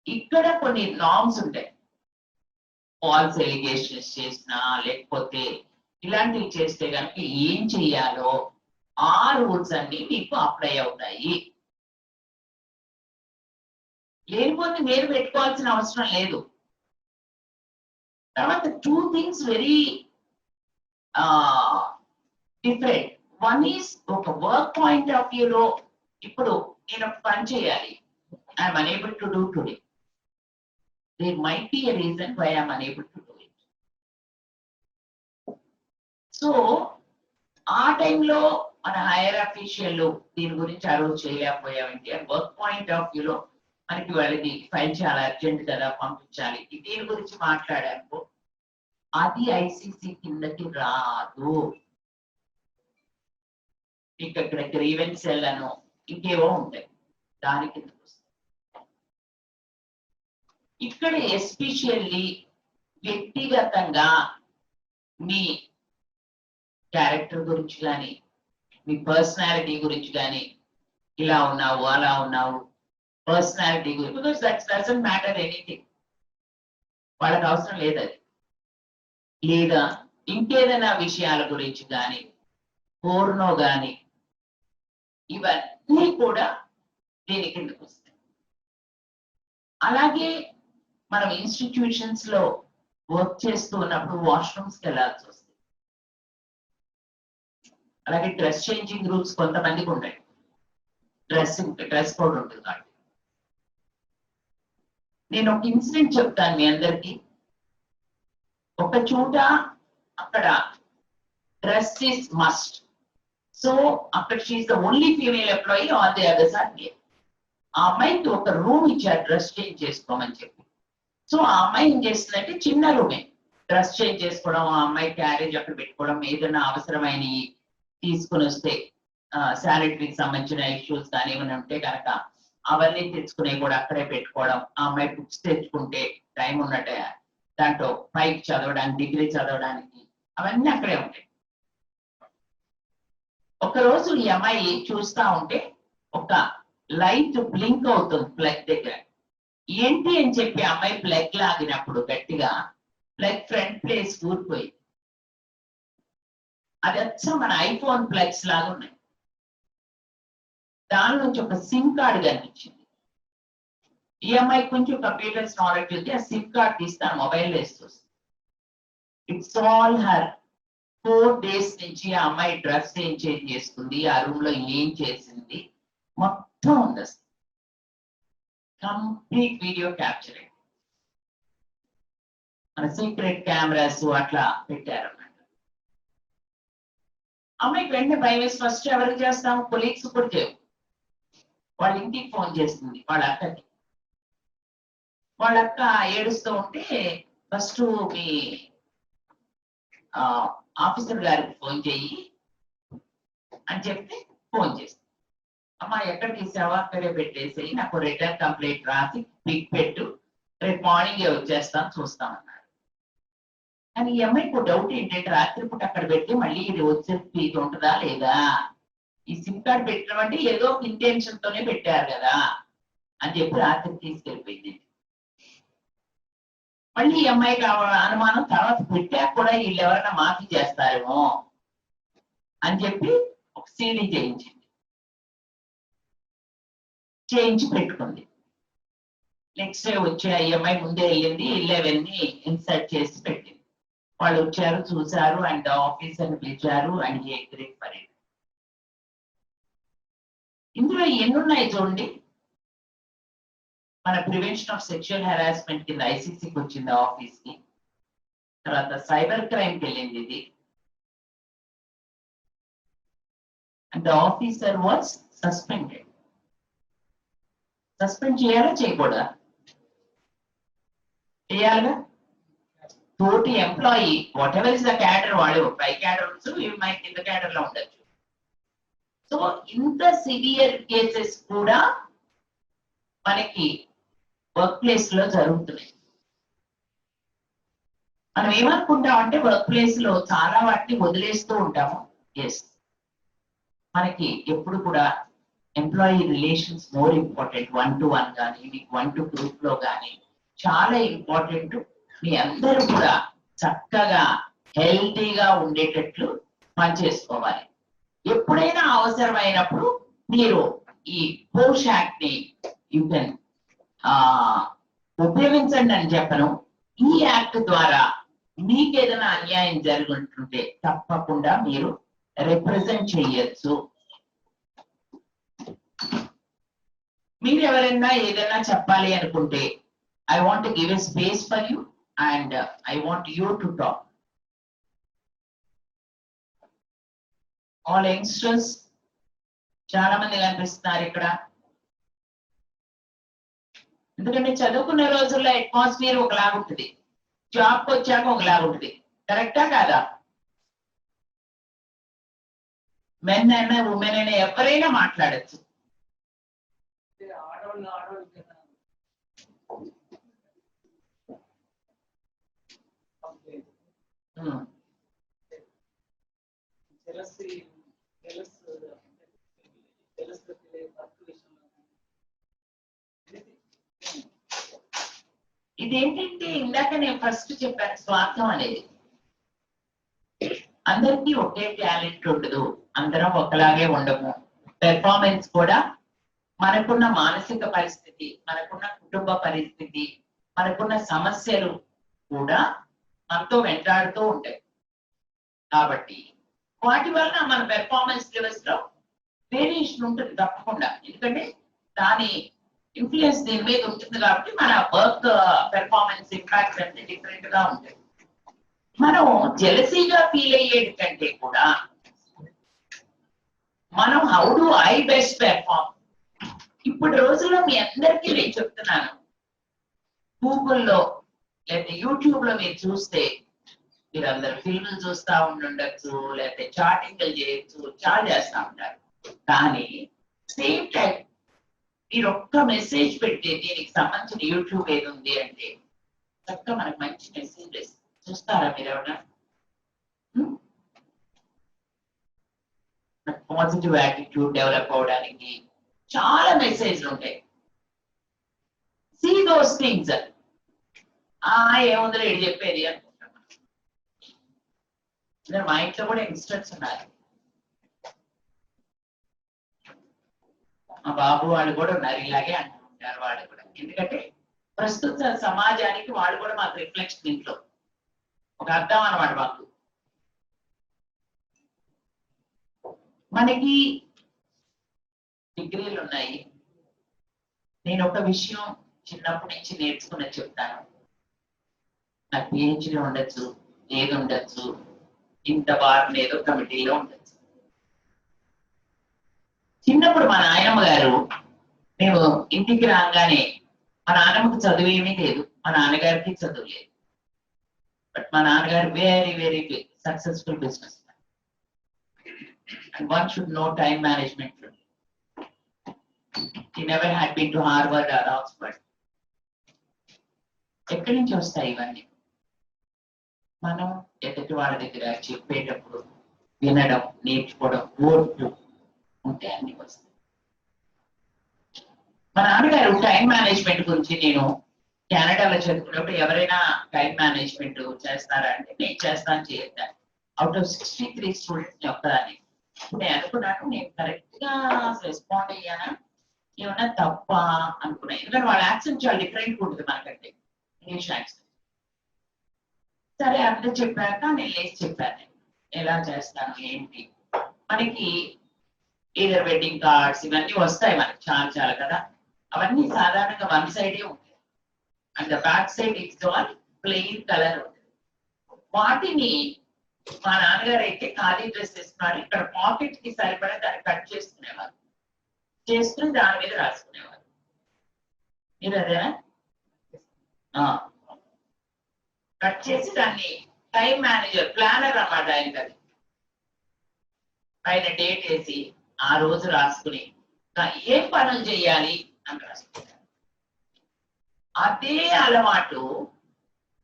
[SPEAKER 2] ఇక్కడ కొన్ని నార్మ్స్ ఉంటాయి. ఫాల్స్ ఎలిగేషన్స్ చేసినా లేకపోతే ఇలాంటివి చేస్తే గనక ఏం చెయ్యాలో ఆ రూల్స్ అన్ని మీకు అప్లై అవుతాయి. లేకపోతే మీరు పెట్టుకోవాల్సిన అవసరం లేదు. తర్వాత 2 things very different. One is ఒక వర్క్ పాయింట్ ఆఫ్ వ్యూలో ఇప్పుడు నేను ఒక పని చేయాలి, I'm unable to do today. There might be a reason why I'm unable to do it. So ఆ టైంలో మన హైయర్ అఫీషియల్ దీని గురించి ఆ రోజు చేయలేకపోయామంటే వర్క్ పాయింట్ ఆఫ్ వ్యూలో మనకి వాళ్ళకి ఫైల్ చాలా అర్జెంట్ కదా పంపించాలి, దీని గురించి మాట్లాడారు, అది ఐసీసీ కిందకి రాదు. ఇక్కడ గ్రీవెన్స్ సెల్ అను ఇంకేవో ఉంటాయి, దాని కిందకి వస్తాయి. ఇక్కడ ఎస్పెషల్లీ వ్యక్తిగతంగా మీ క్యారెక్టర్ గురించి కానీ మీ పర్సనాలిటీ గురించి కానీ, ఇలా ఉన్నావు అలా ఉన్నావు, పర్సనాలిటీ గురించి, because that doesn't matter anything, వాళ్ళకి అవసరం లేదు అది. లేదా ఇంకేదైనా విషయాల గురించి కానీ, పోర్నో కానీ, ఇవన్నీ కూడా దీని కిందకు వస్తాయి. అలాగే మనం ఇన్స్టిట్యూషన్స్ లో వర్క్ చేస్తూ ఉన్నప్పుడు వాష్రూమ్స్కి వెళ్ళాల్సి వస్తుంది. అలాగే డ్రెస్ చేంజింగ్ రూమ్స్ కొంతమందికి ఉంటాయి, డ్రెస్ కోడ్ ఉంటుంది కాబట్టి. నేను ఒక ఇన్సిడెంట్ చెప్తాను మీ అందరికి. ఒక చోట అక్కడ డ్రెస్ ఈస్ మస్ట్, సో అక్కడ she's the only female employee on the other side. ఆ అమ్మాయికి ఒక రూమ్ ఇచ్చారు డ్రెస్ చేంజ్ చేసుకోమని చెప్పి. సో ఆ అమ్మాయి ఏం చేస్తుందంటే చిన్న రూమే, డ్రెస్ చేంజ్ చేసుకోవడం, ఆ అమ్మాయి క్యారేజ్ అక్కడ పెట్టుకోవడం, ఏదైనా అవసరమైన తీసుకుని వస్తే శానిటరీకి సంబంధించిన ఇష్యూస్ కానీ ఏమైనా ఉంటే కనుక అవన్నీ తెచ్చుకునే కూడా అక్కడే పెట్టుకోవడం. ఆ అమ్మాయి బుక్స్ తెచ్చుకుంటే టైం ఉన్నట్టే దాంట్లో పైకి చదవడానికి, డిగ్రీ చదవడానికి అవన్నీ అక్కడే ఉంటాయి. ఒకరోజు ఈ అమ్మాయి చూస్తా ఉంటే ఒక లైట్ బ్లింక్ అవుతుంది ప్లగ్ దగ్గర. ఏంటి అని చెప్పి అమ్మాయి ప్లగ్ లాగినప్పుడు గట్టిగా ప్లగ్ ఫ్రంట్ ప్లేస్ ఊరిపోయింది. అది వచ్చా మన ఐఫోన్ ప్లగ్స్ లాగా ఉన్నాయి. దాని నుంచి ఒక సిమ్ కార్డు కనిపించింది. ఈ అమ్మాయి కొంచెం కంప్యూటర్స్ నాలెడ్జ్ ఉంది, ఆ సిమ్ కార్డ్ తీస్తాను మొబైల్ వేస్తూ. It's all her. 4 days నుంచి ఆ అమ్మాయి డ్రెస్ ఏం చేంజ్ చేసుకుంది, ఆ రూమ్ లో ఏం చేసింది మొత్తం ఉంది. కంప్లీట్ వీడియో క్యాప్చర్ అయింది. మన సీక్రెట్ కెమెరాస్ అట్లా పెట్టారు అన్నమాట. అమ్మాయికి వెంటనే భయం వేసి ఫస్ట్ ఎవరికి చేస్తాము, కొలీగ్స్ కూడా చేయవు. వాళ్ళ ఇంటికి ఫోన్ చేస్తుంది వాళ్ళ అక్కకి. వాళ్ళ అక్క ఏడుస్తూ ఉంటే ఫస్ట్ మీ ఆఫీసర్ గారికి ఫోన్ చెయ్యి అని చెప్తే ఫోన్ చేస్తుంది. అమ్మా ఎక్కడ తీసావా, అక్కడే పెట్టేసేయి, నాకు రిటర్న్ కంప్లైంట్ రాసి పిక్ పెట్టు, రేపు మార్నింగ్ వచ్చేస్తాను చూస్తామన్నాడు. కానీ ఈ అమ్మాయికి డౌట్ ఏంటంటే రాత్రిపూట అక్కడ పెట్టి మళ్ళీ ఇది వచ్చేసి ఇది ఉంటుందా లేదా, ఈ సిమ్ కార్డ్ పెట్టడం అంటే ఏదో ఇంటెన్షన్ తోనే పెట్టారు కదా అని చెప్పి రాత్రి తీసుకెళ్ళిపోయింది. మళ్ళీ ఈ అమ్మాయికి అనుమానం, తర్వాత పెట్టాక కూడా వీళ్ళు ఎవరైనా మాఫీ చేస్తారేమో అని చెప్పి ఒక సీడీ చేయించి పెట్టుకుంది. నెక్స్ట్ డే వచ్చే ఈఎంఐ ముందే వెళ్ళింది, 11ని ఇన్సర్ట్ చేసి పెట్టింది. వాళ్ళు వచ్చారు, చూశారు, అండ్ ఆఫీసర్ని పిలిచారు అండ్ అగ్రీడ్ ఫర్ ఇట్. ఇందులో ఎన్నున్నాయి చూడండి. మన ప్రివెన్షన్ ఆఫ్ సెక్షువల్ హెరాస్మెంట్ కింద ఐసీసీకి వచ్చింది ఆఫీస్ కి, తర్వాత సైబర్ క్రైమ్కి వెళ్ళింది ఇది, and the officer was suspended. Suspend చేయాలా చేయకూడదా? చేయాలిగా. తోటి employee what ever is the cadre, వాడు పై క్యాడర్ మన కింద క్యాడర్ లో ఉండొచ్చు. సో ఇంత సివియర్ కేసెస్ కూడా మనకి వర్క్ ప్లేస్ లో జరుగుతున్నాయి. మనం ఏమనుకుంటాం అంటే వర్క్ ప్లేస్ లో చాలా వాటిని వదిలేస్తూ ఉంటాము. ఎస్, మనకి ఎప్పుడు కూడా employee relations more important. 1-to-1 కానీ, మీకు 1-to గ్రూప్ లో కానీ చాలా ఇంపార్టెంట్. మీ అందరూ కూడా చక్కగా హెల్తీగా ఉండేటట్లు పనిచేసుకోవాలి. ఎప్పుడైనా అవసరమైనప్పుడు మీరు ఈ పోష్ యాక్ట్ ని యూ కెన్ ఉపయోగించండి అని చెప్పను. ఈ యాక్ట్ ద్వారా మీకు ఏదైనా అన్యాయం జరుగుతుంటే తప్పకుండా మీరు రిప్రజెంట్ చేయొచ్చు. మీరు ఎవరైనా ఏదైనా చెప్పాలి అనుకుంటే I want to give a space for you and I want you to talk. All youngsters చాలా మంది కనిపిస్తున్నారు ఇక్కడ. ఎందుకంటే చదువుకునే రోజుల్లో అట్మాస్ఫియర్ ఒకలాగుంటుంది, జాబ్కి వచ్చాక ఒకలాగుంటుంది. కరెక్టా కాదా? మెన్ అయినా ఉమెన్ అయినా ఎవరైనా మాట్లాడచ్చు. ఇదేంటంటే ఇందాక నేను ఫస్ట్ చెప్పాను, స్వార్థం అనేది. అందరికీ ఒకే టాలెంట్ ఉండదు, అందరం ఒకలాగే ఉండము. పెర్ఫార్మెన్స్ కూడా మనకున్న మానసిక పరిస్థితి, మనకున్న కుటుంబ పరిస్థితి, మనకున్న సమస్యలు కూడా మనతో వెంటాడుతూ ఉంటాయి. కాబట్టి వాటి వలన మన పెర్ఫార్మెన్స్ లెవెల్స్ లో వేరియేషన్ ఉంటుంది తప్పకుండా. ఎందుకంటే దాని ఇన్ఫ్లుయెన్స్ దీని మీద ఉంటుంది కాబట్టి మన వర్క్ పెర్ఫార్మెన్స్ ఇంపాక్ట్ అంటే డిఫరెంట్ గా ఉంటుంది. మనం జెలసీగా ఫీల్ అయ్యేది కంటే కూడా మనం how do I best perform. ఇప్పుడు రోజుల్లో మీ అందరికీ నేను చెప్తున్నాను, గూగుల్లో లేదా యూట్యూబ్ లో మీరు చూస్తే మీరందరూ ఫిల్మ్లు చూస్తా ఉండొచ్చు, లేకపోతే చాటింగ్లు చేయొచ్చు, చాలా చేస్తా ఉంటారు. కానీ సేమ్ టైం మీరు ఒక్క మెసేజ్ పెడితే దీనికి సంబంధించిన యూట్యూబ్ ఏది ఉంది అంటే చక్కగా మనకు మంచి మెసేజ్ చూస్తారా మీరు ఎవరైనా? పాజిటివ్ యాటిట్యూడ్ డెవలప్ అవడానికి చాలా మెసేజ్లు ఉంటాయి. See those things. ఏముందో ఏడు చెప్పేది అనుకుంటున్నాను. మా ఇంట్లో కూడా యంగ్స్టర్స్ ఉన్నారు, మా బాబు వాళ్ళు కూడా ఉన్నారు, ఇలాగే అంటుంటారు వాళ్ళు కూడా. ఎందుకంటే ప్రస్తుత సమాజానికి వాళ్ళు కూడా మాకు రిఫ్లెక్షన్ ఇంట్లో ఒక అర్థం అన్నమాట. మాకు మనకి డిగ్రీలు ఉన్నాయి. నేను ఒక విషయం చిన్నప్పటి నుంచి నేర్చుకుని చెప్తాను. నాకు పిహెచ్డీ ఉండొచ్చు, ఏది ఉండొచ్చు, ఇంత వారం ఏదో కమిటీలో ఉండొచ్చు. చిన్నప్పుడు మా నాయనమ్మ గారు, మేము ఇంటికి రాగానే మా నాన్నమ్మకి చదువు ఏమీ లేదు, మా నాన్నగారికి చదువు లేదు. బట్ మా నాన్నగారు very very successful business man. And one should know time management. He never had been to Harvard or Oxford. ఎక్కడి నుంచి వస్తాయి ఇవన్నీ? మనం ఎదుటి వాళ్ళ దగ్గర చెప్పేటప్పుడు వినడం, నేర్చుకోవడం, ఓర్పు ఉంటే అన్ని వస్తాయి. మా నాన్నగారు టైం మేనేజ్మెంట్ గురించి, నేను కెనడాలో చదువుకున్నప్పుడు ఎవరైనా టైం మేనేజ్మెంట్ చేస్తారా అంటే నేను చేస్తాను చేయొద్దాను. అవుట్ ఆఫ్ 63 స్టూడెంట్స్ ఒక్కదాన్ని. నేను అనుకున్నాను నేను కరెక్ట్ గా రెస్పాండ్ అయ్యానా, ఏమన్నా తప్ప అనుకున్నాను. ఎందుకంటే వాళ్ళ యాక్సెంట్ చాలా డిఫరెంట్ ఉంటుంది మనకంటే, ఇంగ్లీష్ యాక్సెంట్. సరే అర్థం చెప్పాక నేను లేచి చెప్పాను ఎలా చేస్తాను ఏంటి. మనకి ఏదో వెడ్డింగ్ కార్డ్స్ ఇవన్నీ వస్తాయి మనకి చాలా చాలా కదా, అవన్నీ సాధారణంగా వన్ సైడే ఉంటాయి. And the back side it's all plain colour ఉంటుంది. వాటిని మా నాన్నగారు అయితే ఖాళీ డ్రెస్ వేసుకున్నారు, ఇక్కడ పాకెట్ కి సరిపడా దాన్ని కట్ చేసుకునేవారు, చేసుకుని దాని మీద రాసుకునేవారు. మీరు అదేనా? కట్ చేసి దాన్ని టైం మేనేజర్, ప్లానర్ అన్నమాట ఆయనకి. అది పైన డేట్ వేసి ఆ రోజు రాసుకుని ఏం పనులు చేయాలి అని రాసుకుంటారు. అదే అలవాటు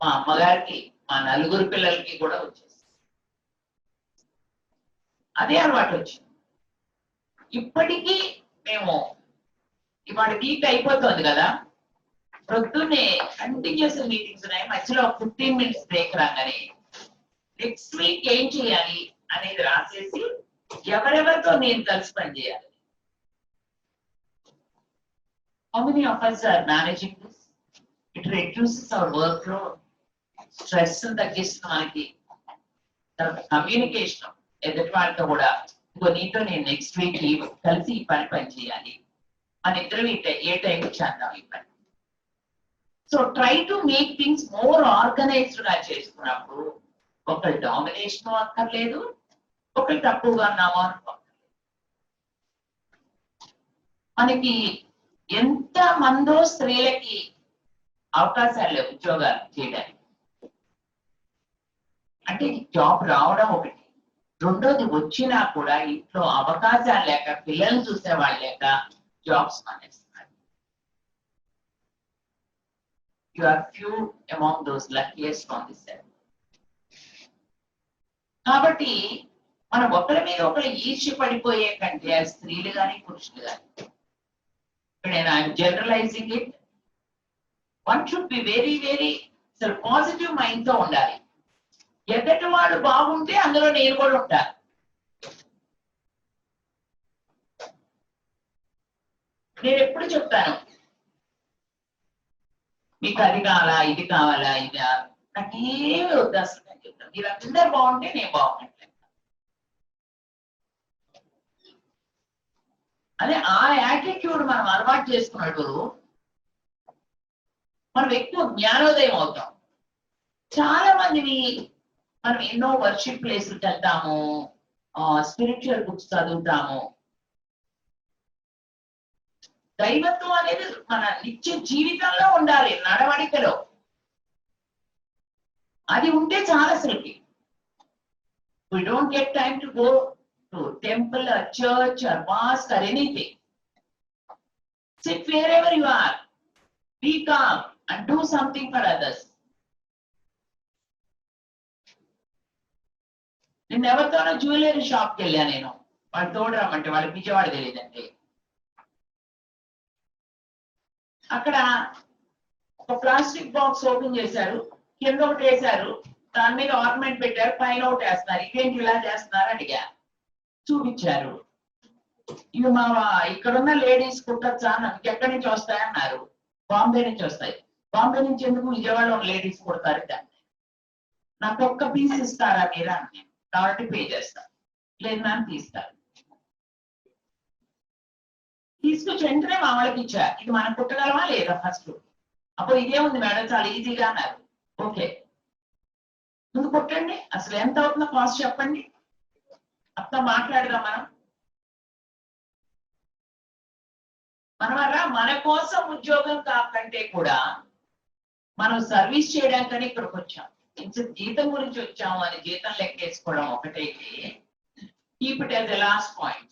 [SPEAKER 2] మా అమ్మగారికి, మా నలుగురు పిల్లలకి కూడా వచ్చేసి అదే అలవాటు వచ్చింది. ఇప్పటికీ మేము ఇవాళ వీక్ అయిపోతుంది కదా, పొద్దున్నే కంటిన్యూస్ మీటింగ్స్ ఉన్నాయి, మధ్యలో 15 minutes బ్రేక్ రాగానే నెక్స్ట్ వీక్ ఏం చేయాలి అనేది రాసేసి ఎవరెవరితో నేను కలిసి పనిచేయాలి. How many of us are managing this? It reduces our workload, stress తగ్గిస్తుంది మనకి. కమ్యూనికేషన్ ఎదుటి వాళ్ళతో కూడా, ఇంకో నీతో నేను నెక్స్ట్ వీక్ కలిసి ఈ పని చేయాలి, మన ఇద్దరు ఏ టైంకి చేద్దాం ఈ పని. So try to make things more organised గా చేసుకున్నప్పుడు ఒకళ్ళు డామినేషన్ అక్కర్లేదు, ఒకళ్ళు తక్కువగా ఉన్నామో అనుకోండి. మనకి ఎంత మందో స్త్రీలకి అవకాశాలు ఉద్యోగాలు చేయడానికి. అంటే జాబ్ రావడం ఒకటి, రెండోది వచ్చినా కూడా ఇంట్లో అవకాశాలు లేక, పిల్లల్ని చూసేవాళ్ళు లేక జాబ్స్ మానేస్తున్నారు. You are few among those luckiest on this earth. కాబట్టి మనం ఒకరి మీద ఒకరు ఈర్ష్య పడిపోయే కంటే, ఆ స్త్రీలు కానీ పురుషులు కానీ, నేను I'm generalising it, one should be very very positive mind తో ఉండాలి. ఎదుటి వాడు బాగుంటే అందులో నేను కూడా ఉంటాను. నేను ఎప్పుడు చెప్తాను, మీకు అది కావాలా, ఇది కావాలా, ఇది నాకేమి వద్దు అసలు అని చెప్తాను. మీరందరూ బాగుంటే నేను బాగున్నట్లే. అదే ఆ యాటిట్యూడ్ మనం అలవాటు చేసుకున్నట్టు మనం ఎక్కువ జ్ఞానోదయం అవుతాం. చాలా మందిని మనం ఎన్నో వర్షిప్ ప్లేస్లకు వెళ్తాము, స్పిరిచువల్ బుక్స్ చదువుతాము. దైవత్వం అనేది మన నిత్య జీవితంలో ఉండాలి, నడవడికలో. అది ఉంటే చాలా సులభి. We don't get time to go to temple or church or mosque or anything. Sit wherever you are. Be calm and do something for others. నిన్న ఎవరితోనో జ్యువెలరీ షాప్కి వెళ్ళా నేను. వాళ్ళు తోడు రమ్మంటే వాళ్ళకి విజయవాడ తెలియదండి. అక్కడ ఒక ప్లాస్టిక్ బాక్స్ ఓపెన్ చేశారు, కింద ఒకటి వేశారు, దాని మీద ఆర్నమెంట్ పెట్టారు, పైన ఒకటి వేస్తున్నారు. ఇదేంటి ఇలా చేస్తున్నారు అడిగా. చూపించారు. ఇవి మా ఇక్కడున్న లేడీస్ కుట్టచ్చా, నాకు ఎక్కడి నుంచి వస్తాయన్నారు. బాంబే నుంచి వస్తాయి. బాంబే నుంచి ఎందుకు, విజయవాడలో లేడీస్ కుడతారు దాన్ని. నాకు ఒక్క పీస్ ఇస్తారా మీరా అని. కాబట్టి పే చేస్తాను. లేదు మ్యామ్ తీస్తారు. తీసుకొచ్చి వెంటనే మా వాళ్ళకి ఇచ్చా. ఇది మనం కుట్టగలమా లేదా ఫస్ట్. అప్పుడు ఇదే ఉంది మేడం, చాలా ఈజీగా అన్నారు. ఓకే ముందు కుట్టండి, అసలు ఎంత అవుతుందో కాస్ట్ చెప్పండి, అంతా మాట్లాడదాం మనం. వల్ల మన కోసం ఉద్యోగం కాకంటే కూడా మనం సర్వీస్ చేయడానికని ఇక్కడికి వచ్చాం. జీతం గురించి వచ్చాము అని జీతం లెక్కేసుకోవడం ఒకటైతే, keep it as the last point.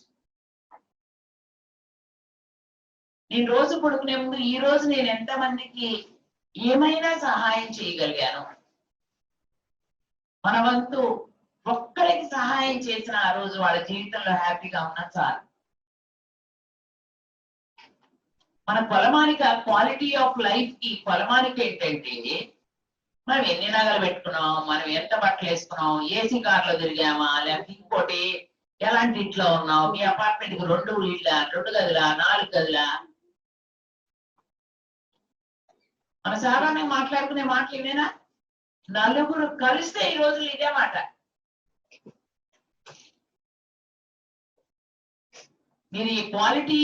[SPEAKER 2] నేను రోజు పడుకునే ముందు ఈ రోజు నేను ఎంతమందికి ఏమైనా సహాయం చేయగలిగాను, మన వంతు ఒక్కరికి సహాయం చేసిన ఆ రోజు వాళ్ళ జీవితంలో హ్యాపీగా ఉన్నా చాలు. మన కొలమానిక క్వాలిటీ ఆఫ్ లైఫ్ కి కొలమానిక ఏంటంటే, మనం ఎన్ని నగలు పెట్టుకున్నాం, మనం ఎంత బట్టలు వేసుకున్నాం, ఏసీ కార్లో తిరిగామా, లేకపోతే ఇంకోటి ఎలాంటి ఇంట్లో ఉన్నాం, మీ అపార్ట్మెంట్ కి 2 ఇళ్ళ, 2 గదులా, 4 గదులా. మన సాధారణంగా మాట్లాడుకునే మాటలు ఇవేనా? నలుగురు కలిస్తే ఈ రోజులు ఇదే మాట. నేను ఈ క్వాలిటీ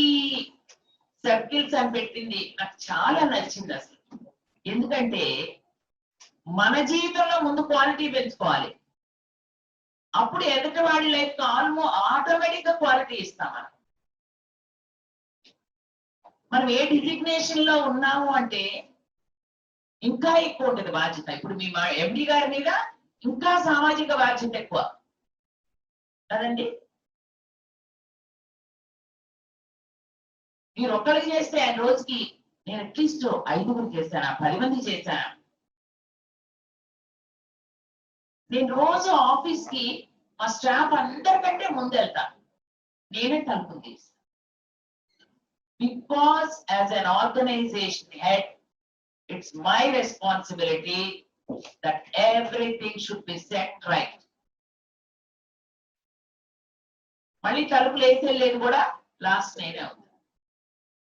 [SPEAKER 2] సర్కిల్స్ అని పెట్టింది నాకు చాలా నచ్చింది అసలు. ఎందుకంటే మన జీవితంలో ముందు క్వాలిటీ పెంచుకోవాలి, అప్పుడు ఎదుటి వాడి లైఫ్ ఆటోమేటిక్ గా క్వాలిటీ ఇస్తాం. మనం ఏ డిజిగ్నేషన్ లో ఉన్నాము అంటే ఇంకా ఎక్కువ ఉంటుంది బాధ్యత. ఇప్పుడు మీ ఎండి గారి మీద ఇంకా సామాజిక బాధ్యత ఎక్కువ కదండి. మీరు ఒక్కరికి చేస్తే ఆయన రోజుకి నేను అట్లీస్ట్ 5 చేశాను, 10 మంది చేశాను. నేను రోజు ఆఫీస్ కి మా స్టాఫ్ అందరికంటే ముందు వెళ్తాను, నేనే తలుపు తీస్తాను. Because as an organisation head, it's my responsibility that everything should be set right. మళ్ళీ తలుపులు వేసేలేదు కూడా లాస్ట్ నేనే అవుతాను.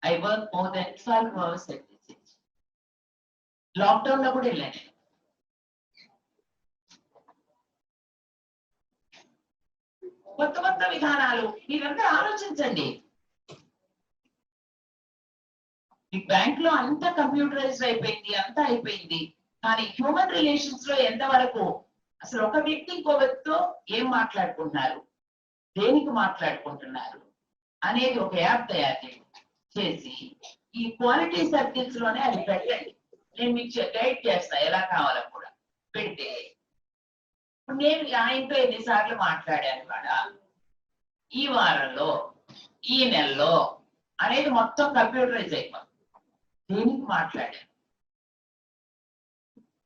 [SPEAKER 2] I work more than 12 hours at this age. Lockdown లో కూడా వెళ్ళాను. కొత్త కొత్త విధానాలు మీరందరూ ఆలోచించండి. ఈ బ్యాంక్ లో అంతా కంప్యూటరైజ్డ్ అయిపోయింది, అంతా అయిపోయింది. కానీ హ్యూమన్ రిలేషన్స్ లో ఎంతవరకు అసలు ఒక వ్యక్తి ఇంకో వ్యక్తితో ఏం మాట్లాడుకుంటున్నారు, దేనికి మాట్లాడుకుంటున్నారు అనేది ఒక యాప్ తయారు చేసి ఈ క్వాలిటీ సర్కిల్స్ లోనే అది పెట్టండి. నేను మీకు గైడ్ చేస్తా ఎలా కావాలో కూడా పెడితే. నేను ఆయనతో ఎన్నిసార్లు మాట్లాడాను కూడా ఈ వారంలో, ఈ నెలలో అనేది మొత్తం కంప్యూటరైజ్ అయిపోయింది. దేనికి మాట్లాడాను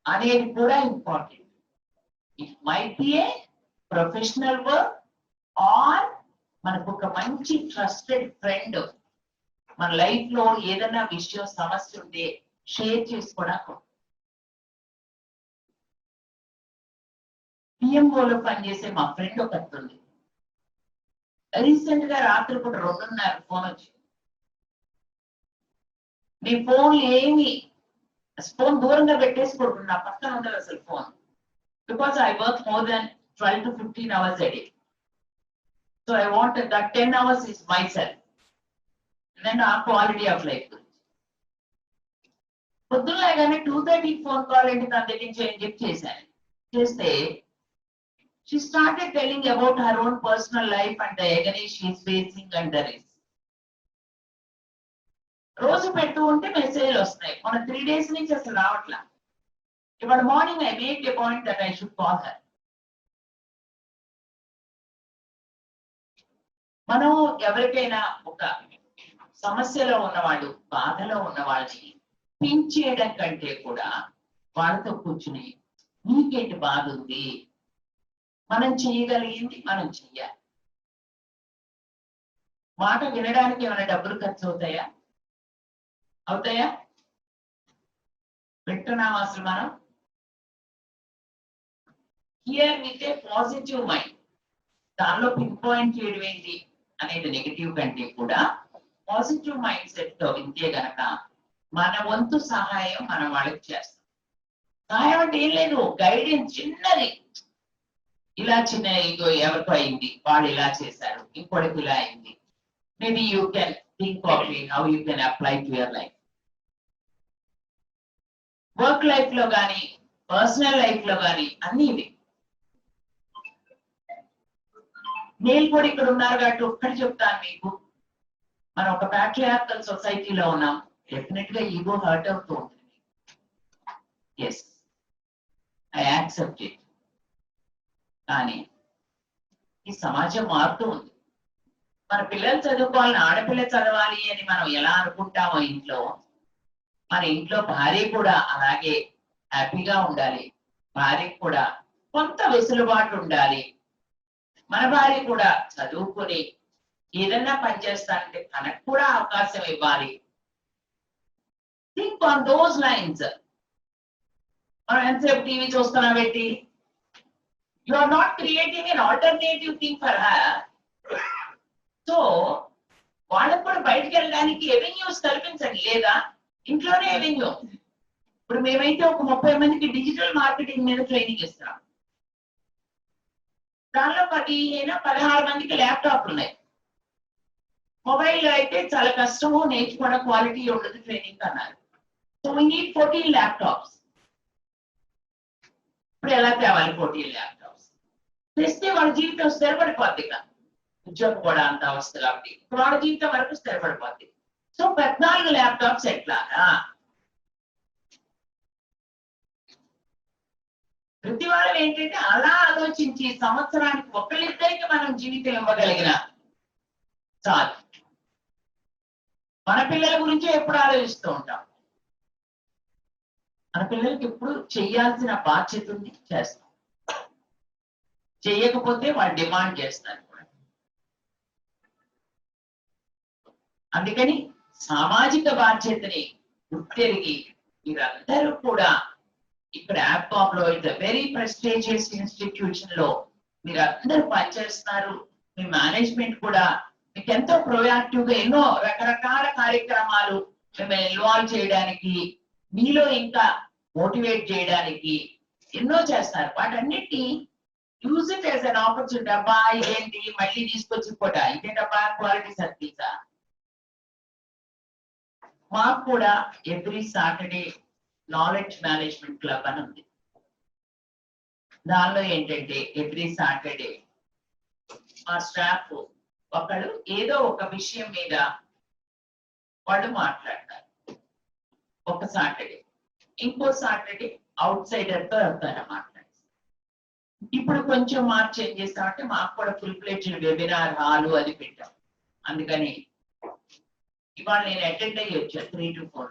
[SPEAKER 2] అనేది కూడా important. It might be a professional work or మనకు ఒక మంచి ట్రస్టెడ్ ఫ్రెండ్ మన లైఫ్ లో ఏదైనా విషయం, సమస్య ఉంటే షేర్ చేసుకోవడానికి. పిఎంఓలో పనిచేసే మా ఫ్రెండ్ ఒకటి ఉంది. రీసెంట్ గా రాత్రిపూట 2:30 ఫోన్ వచ్చింది. నీ ఫోన్ ఏమి ఫోన్ దూరంగా పెట్టేసి పడుకున్నా, పక్కన ఉండదు అసలు phone. Because I work more than 12 to 15 hours a day. So I want that 10 hours is myself. And then our quality of life. పొద్దున్నగానే 2:30 phone call ఏంటి తన దగ్గర నుంచి చెక్ చేశాను. చేస్తే she started telling about her own personal life and the agony she is facing and the risk. రోజు పెడుతూ ఉంటే మెసేజ్లు వస్తున్నాయి. మన 3 days నుంచి అసలు రావట్లా. ఇవాళ morning I make a point that I should call her. మనం ఎవరికైనా ఒక సమస్యలో ఉన్నవాళ్ళు, బాధలో ఉన్న వాళ్ళని పింక్ చేయడం కంటే కూడా వాళ్ళతో కూర్చుని నీకేంటి బాధ ఉంది, మనం చేయగలిగింది మనం చెయ్యాలి. మాట వినడానికి ఏమైనా డబ్బులు ఖర్చు అవుతాయా? అవుతాయా? వింటున్నాం అసలు మనం? Here with a positive mind, దానిలో పిన్ పాయింట్ చేయడం ఏంటి అనేది నెగిటివ్ కంటే కూడా పాజిటివ్ మైండ్ సెట్ తో వింటే గనక మన వంతు సహాయం మనం వాళ్ళకి చేస్తాం. సహాయం అంటే ఏం లేదు, గైడెన్స్ చిన్నది. ఇలా చిన్న ఇగో ఎవరికో అయింది, వాళ్ళు ఇలా చేశారు, ఇంకోటికి ఇలా అయింది. Maybe you can think of how you can apply to your life. Work life లో కానీ పర్సనల్ లైఫ్ లో కానీ అన్ని ఇవి. నేను కూడా ఇక్కడ ఉన్నారు కాబట్టి ఒక్కటి చెప్తాను మీకు, మనం ఒక ప్యాట్రియార్కల్ సొసైటీలో ఉన్నాం. డెఫినెట్ గా ఈగో హర్ట్ అవుతూ ఉంటుంది. Yes, I accept it. కానీ ఈ సమాజం మారుతూ ఉంది. మన పిల్లలు చదువుకోవాలని, ఆడపిల్ల చదవాలి అని మనం ఎలా అనుకుంటామో ఇంట్లో, మన ఇంట్లో భార్య కూడా అలాగే హ్యాపీగా ఉండాలి. భార్యకు కూడా కొంత వెసులుబాటు ఉండాలి. మన భార్య కూడా చదువుకుని ఏదన్నా పనిచేస్తానంటే తనకు కూడా అవకాశం ఇవ్వాలి. Think on those lines. మనం ఎంతసేపు టీవీ చూస్తున్నాం పెట్టి, you are not creating an alternative thing for her. So వాళ్ళకు కూడా బయటకు వెళ్ళడానికి ఎవెన్యూస్ కల్పించండి. లేదా ఇంట్లోనే ఎవెన్యూ. ఇప్పుడు మేమైతే ఒక 30 మందికి డిజిటల్ మార్కెటింగ్ మీద ట్రైనింగ్ ఇస్తున్నాం. దానిలో 16 మందికి ల్యాప్టాప్లు ఉన్నాయి. మొబైల్ అయితే చాలా కష్టము, నేర్చుకోవడం క్వాలిటీ ఉండదు ట్రైనింగ్ అన్నారు. So we need 14 laptops. ఇప్పుడు ఎలా తేవాలి 14 ల్యాప్టాప్స్? తెస్తే వాళ్ళ జీవితం స్థిరపడిపోద్ది. ఉద్యోగం కూడా అంత అవస్థ కాబట్టి వాళ్ళ జీవితం వరకు స్థిరపడిపోద్ది. సో 14 ల్యాప్టాప్స్ ఎట్లాగా? ప్రతి వాళ్ళం ఏంటంటే అలా ఆలోచించి సంవత్సరానికి ఒకళ్ళిద్దరికి మనం జీవితం ఇవ్వగలిగిన చాలు. మన పిల్లల గురించి ఎప్పుడు ఆలోచిస్తూ ఉంటాం. మన పిల్లలకి ఎప్పుడు చెయ్యాల్సిన బాధ్యత ఉంది, చేస్తాం. చెయ్యకపోతే వాళ్ళు డిమాండ్ చేస్తారు కూడా. అందుకని సామాజిక బాధ్యతని గుర్తెరిగి మీరందరూ కూడా ఇక్కడ యాప్కామ్ లో ఇట్స్ వెరీ ప్రెస్టీజియస్ ఇన్స్టిట్యూషన్ లో మీరందరూ పనిచేస్తున్నారు. మీ మేనేజ్మెంట్ కూడా మీకు ఎంతో ప్రొయాక్టివ్ గా ఎన్నో రకరకాల కార్యక్రమాలు మిమ్మల్ని ఇన్వాల్వ్ చేయడానికి, మీలో ఇంకా మోటివేట్ చేయడానికి ఎన్నో చేస్తారు. వాటన్నిటిని use it as an opportunity. అబ్బా ఇదేంటి మళ్ళీ తీసుకొచ్చి కూడా ఇదేంటబ్బా క్వాలిటీ సర్వీసా? మాకు కూడా every Saturday knowledge management club అని ఉంది. దానిలో ఏంటంటే ఎవ్రీ సాటర్డే మా స్టాఫ్ ఒకళ్ళు ఏదో ఒక విషయం మీద వాళ్ళు మాట్లాడతారు. ఒక సాటర్డే, ఇంకో సాటర్డే అవుట్ సైడర్ తో ఎవరైనా మాట్లాడతారు. ఇప్పుడు కొంచెం మార్చి ఏం చేస్తామంటే మాకు కూడా ఫుల్ ప్లేటెడ్ వెబినార్ హాలు అది పెట్టాం. అందుకని ఇవాళ నేను అటెండ్ అయ్యి వచ్చాను 3 to 4.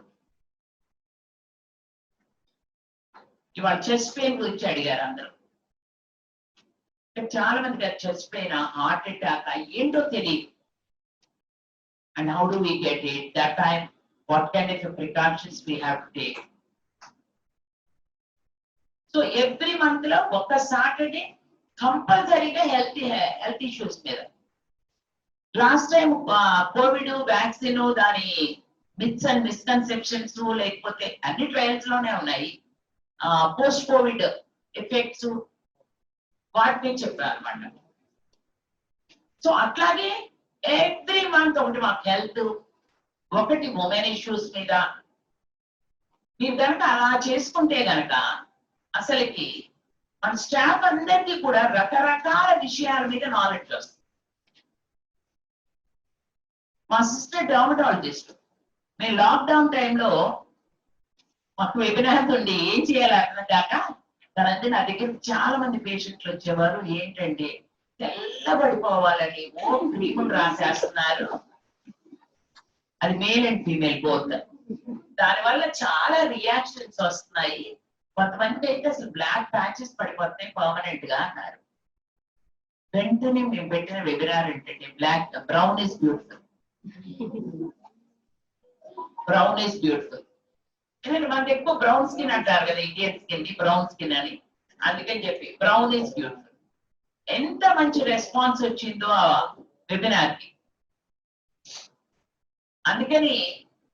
[SPEAKER 2] ఇవాళ చెస్ట్ పెయిన్ గురించి అడిగారు అందరూ. చాలా మంది చెస్ట్ పెయిన్, హార్ట్ అటాక్ ఏంటో తెలియదు. And how do we get it? That time what kind of precautions we have to take. So every month లో ఒక సాటర్డే కంపల్సరీగా హెల్త్ ఇష్యూస్ మీద. లాస్ట్ టైం కోవిడ్ వ్యాక్సిన్ దాని మిత్స్ అండ్ మిస్కన్సెప్షన్స్ లేకపోతే అన్ని trials లోనే ఉన్నాయి. పోస్ట్ కోవిడ్ ఎఫెక్ట్స్ వాటిని చెప్పారు అనమాట. సో అట్లాగే ఎవ్రీ మంత్ ఒకటి మాకు హెల్త్, ఒకటి ఉమెన్ ఇష్యూస్ మీద మీరు కనుక అలా చేసుకుంటే గనక అసలుకి మన స్టాఫ్ అందరికీ కూడా రకరకాల విషయాల మీద నాలెడ్జ్ వస్తుంది. మా సిస్టర్ డర్మటాలజిస్ట్, మేము లాక్డౌన్ టైంలో మాకు వెబినార్ ఉండి ఏం చేయాలి అర్థం కాక తనంతా నా దగ్గర చాలా మంది పేషెంట్లు వచ్చేవారు. ఏంటంటే తెల్లబడిపోవాలని ఓ క్రీములు రాసేస్తున్నారు, అది మేల్ అండ్ ఫీమేల్ బోత్. దానివల్ల చాలా రియాక్షన్స్ వస్తున్నాయి, కొంతమంది అయితే అసలు బ్లాక్ ప్యాచెస్ పడిపోతాయి పర్మనెంట్ గా అన్నారు. వెంటనే మేము పెట్టిన వెబినార్ ఏంటంటే brown is beautiful, brown is beautiful. ఎందుకంటే మనకి ఎక్కువ బ్రౌన్ స్కిన్ అంటారు కదా, ఇండియన్ స్కిన్ ని బ్రౌన్ స్కిన్ అని, అందుకని చెప్పి బ్రౌన్ ఇస్ బ్యూటిఫుల్. ఎంత మంచి రెస్పాన్స్ వచ్చిందో ఆ వెబినార్ కి. అందుకని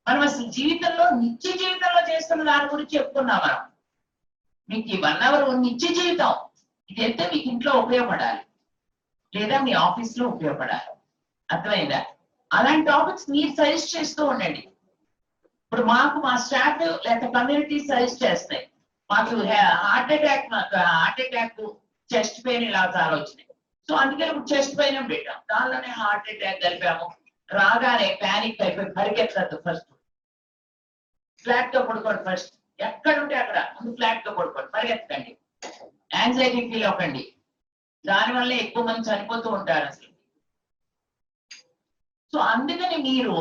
[SPEAKER 2] మనం అసలు జీవితంలో నిత్య జీవితంలో చేస్తున్న దాని గురించి చెప్పుకున్నాం మనం. మీకు ఈ 1 hour నిత్య జీవితం ఇది అయితే మీకు ఇంట్లో ఉపయోగపడాలి లేదా మీ ఆఫీస్ లో ఉపయోగపడాలి, అర్థమైందా? అలాంటి టాపిక్స్ మీరు సజెస్ట్ చేస్తూ ఉండండి. ఇప్పుడు మాకు మా స్టాఫ్ లేకపోతే కమ్యూనిటీ సజెస్ట్ చేస్తాయి. మాకు హార్ట్ అటాక్ చెస్ట్ పెయిన్ ఇలా చాలా వచ్చినాయి. సో అందుకని ఇప్పుడు చెస్ట్ పెయిన్ పెట్టాం, దానిలోనే హార్ట్ అటాక్ కలిపాము. రాగానే ప్యానిక్ అయిపోయి పరిగెత్తద్దు, ఫస్ట్ ఫ్లాట్ గా పడుకోండి, ఫస్ట్ ఎక్కడ ఉంటే అక్కడ ముందు ఫ్లాట్ గా పడుకోండి, పరిగెత్తకండి, యాంగ్జైటీ ఫీల్ అవ్వకండి. దానివల్ల ఎక్కువ మంది చనిపోతూ ఉంటారు అసలు. సో అందుకని మీరు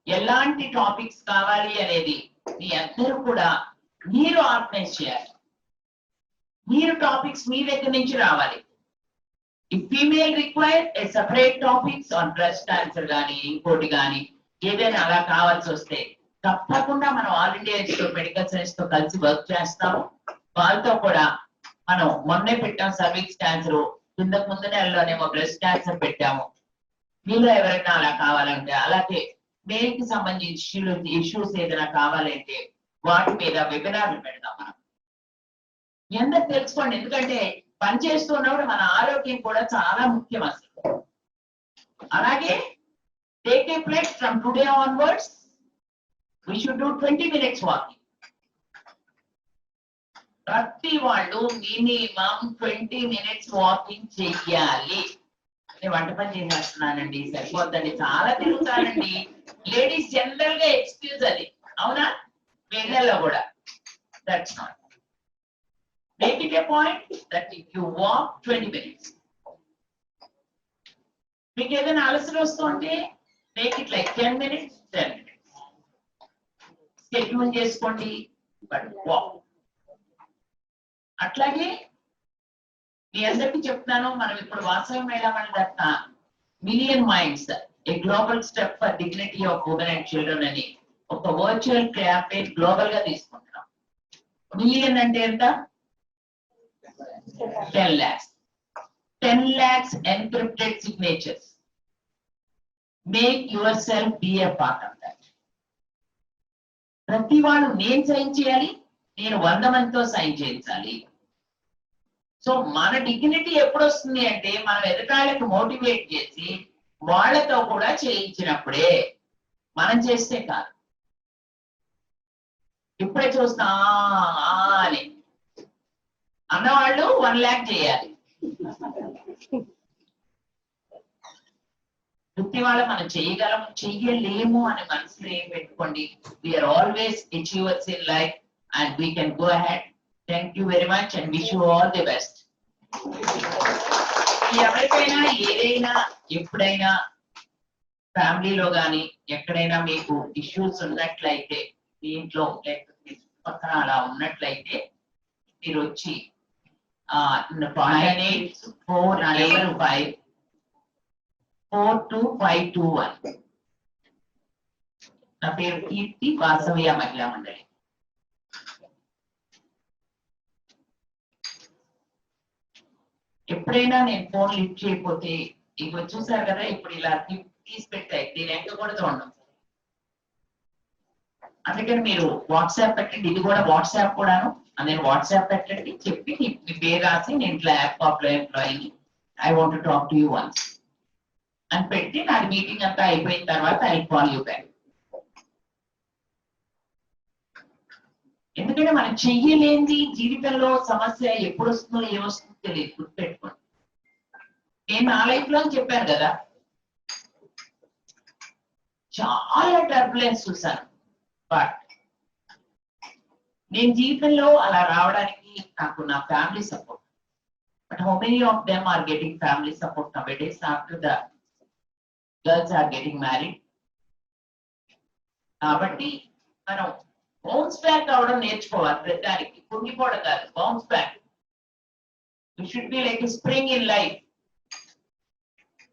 [SPEAKER 2] ఎలాంటి టాపిక్స్ కావాలి అనేది మీ అందరూ కూడా మీరు ఆర్గనైజ్ చేయాలి. మీరు టాపిక్స్ మీ దగ్గర నుంచి రావాలి. ఈ female require a separate topics on breast cancer కానీ ఇంకోటి కానీ ఏదైనా అలా కావాల్సి వస్తే తప్పకుండా మనం all India institute medical science తో కలిసి వర్క్ చేస్తాము. వాళ్ళతో కూడా మనం మొన్నే పెట్టాం సర్వీక్స్ క్యాన్సర్, కిందకు ముందు నెలలోనేమో బ్రెస్ట్ క్యాన్సర్ పెట్టాము. మీలో ఎవరైనా అలా కావాలంటే, అలాగే మేల్ కి సంబంధించిన ఇష్యూస్ ఏదైనా కావాలంటే వాటి మీద వెబినార్లు పెడతాం మనం. మీ అందరు తెలుసుకోండి, ఎందుకంటే పని చేస్తున్నప్పుడు మన ఆరోగ్యం కూడా చాలా ముఖ్యం అసలు. అలాగే take a place from today onwards we should do 20 minutes walking. ప్రతి వాళ్ళు మినిమం 20 minutes వాకింగ్ చెయ్యాలి. నేను వంట పని చేసేస్తున్నానండి, సరిపోద్దండి, చాలా తిరుగుతానండి. లేడీస్ జనరల్ గా ఎక్స్క్యూజ్ అది, అవునా? వీళ్ళల్లో కూడా that's not. Make it a point that if you walk 20 minutes. మీకు ఏదైనా అలసట వస్తుంటే make it like 10 minutes, 10 minutes. Schedule చేసుకోండి, బట్ వాక్. అట్లాగే మీ అందరికీ చెప్తాను, మనం ఇప్పుడు Vasavi Mela that million minds a global step for dignity of women and children అని ఒక వర్చువల్ క్యాంపెయిన్ గ్లోబల్ గా తీసుకుంటున్నాం. మిలియన్ అంటే ఎంత? 10 lakhs. 10 lakhs encrypted signatures. Make yourself be a part of that. ప్రతి వాళ్ళు నేను సైన్ చేయాలి, నేను 100 మందితో సైన్ చేయించాలి. సో మన డిగ్నిటీ ఎప్పుడు వస్తుంది అంటే మనం ఎదుటాళ్ళకి మోటివేట్ చేసి వాళ్ళతో కూడా చేయించినప్పుడే, మనం చేస్తే కాదు. ఇప్పుడే చూస్తా అని అన్నవాళ్ళు 1 lakh చేయాలి. వృత్తి వాళ్ళ మనం చేయగలం చెయ్యలేము అని మనసులో ఏం పెట్టుకోండి. We're always achievers in life and we can go ahead. Thank you very much and wish you all the best. ఎవరికైనా ఏదైనా ఎప్పుడైనా ఫ్యామిలీలో కానీ ఎక్కడైనా మీకు ఇష్యూస్ ఉన్నట్లయితే, మీ ఇంట్లో లేకపోతే పక్కన అలా ఉన్నట్లయితే మీరు వచ్చి 984854221. నా పేరు కీర్తి, వాసవ్య మహిళా మండలి. ఎప్పుడైనా నేను ఫోన్ లిఫ్ట్ చేయకపోతే, ఇవి చూసారు కదా ఇప్పుడు ఇలా తీసి పెట్టాయి, దీని ఎంత కూడా చూడండి. అందుకని మీరు వాట్సాప్ పెట్టండి, ఇది కూడా వాట్సాప్ కూడాను. నేను వాట్సాప్ పెట్టండి, చెప్పి మీ పేరు రాసి నేను ఇట్లా ల్యాప్టాప్ లో ఎంప్లాయీని, I want talk to you once అని పెట్టి నాది మీటింగ్ అంతా అయిపోయిన తర్వాత ఐ కాల్ యూ బ్యాక్. ఎందుకంటే మనం చెయ్యలేంది జీవితంలో సమస్య ఎప్పుడు వస్తుందో ఏమొస్తుందో తెలియదు, గుర్తుపెట్టుకోండి. నేను నా లైఫ్ లో చెప్పాను కదా, చాలా టర్బులెన్స్ చూసాను, బట్ నేను జీవితంలో అలా రావడానికి నాకు నా family support. But how many of them are getting family support nowadays after the girls are getting married? కాబట్టి మనం బౌన్స్ బ్యాక్ అవడం నేర్చుకోవాలి. ప్రతిదానికి కుంగిపోవడం కాదు, bounce back. You should be like spring in life.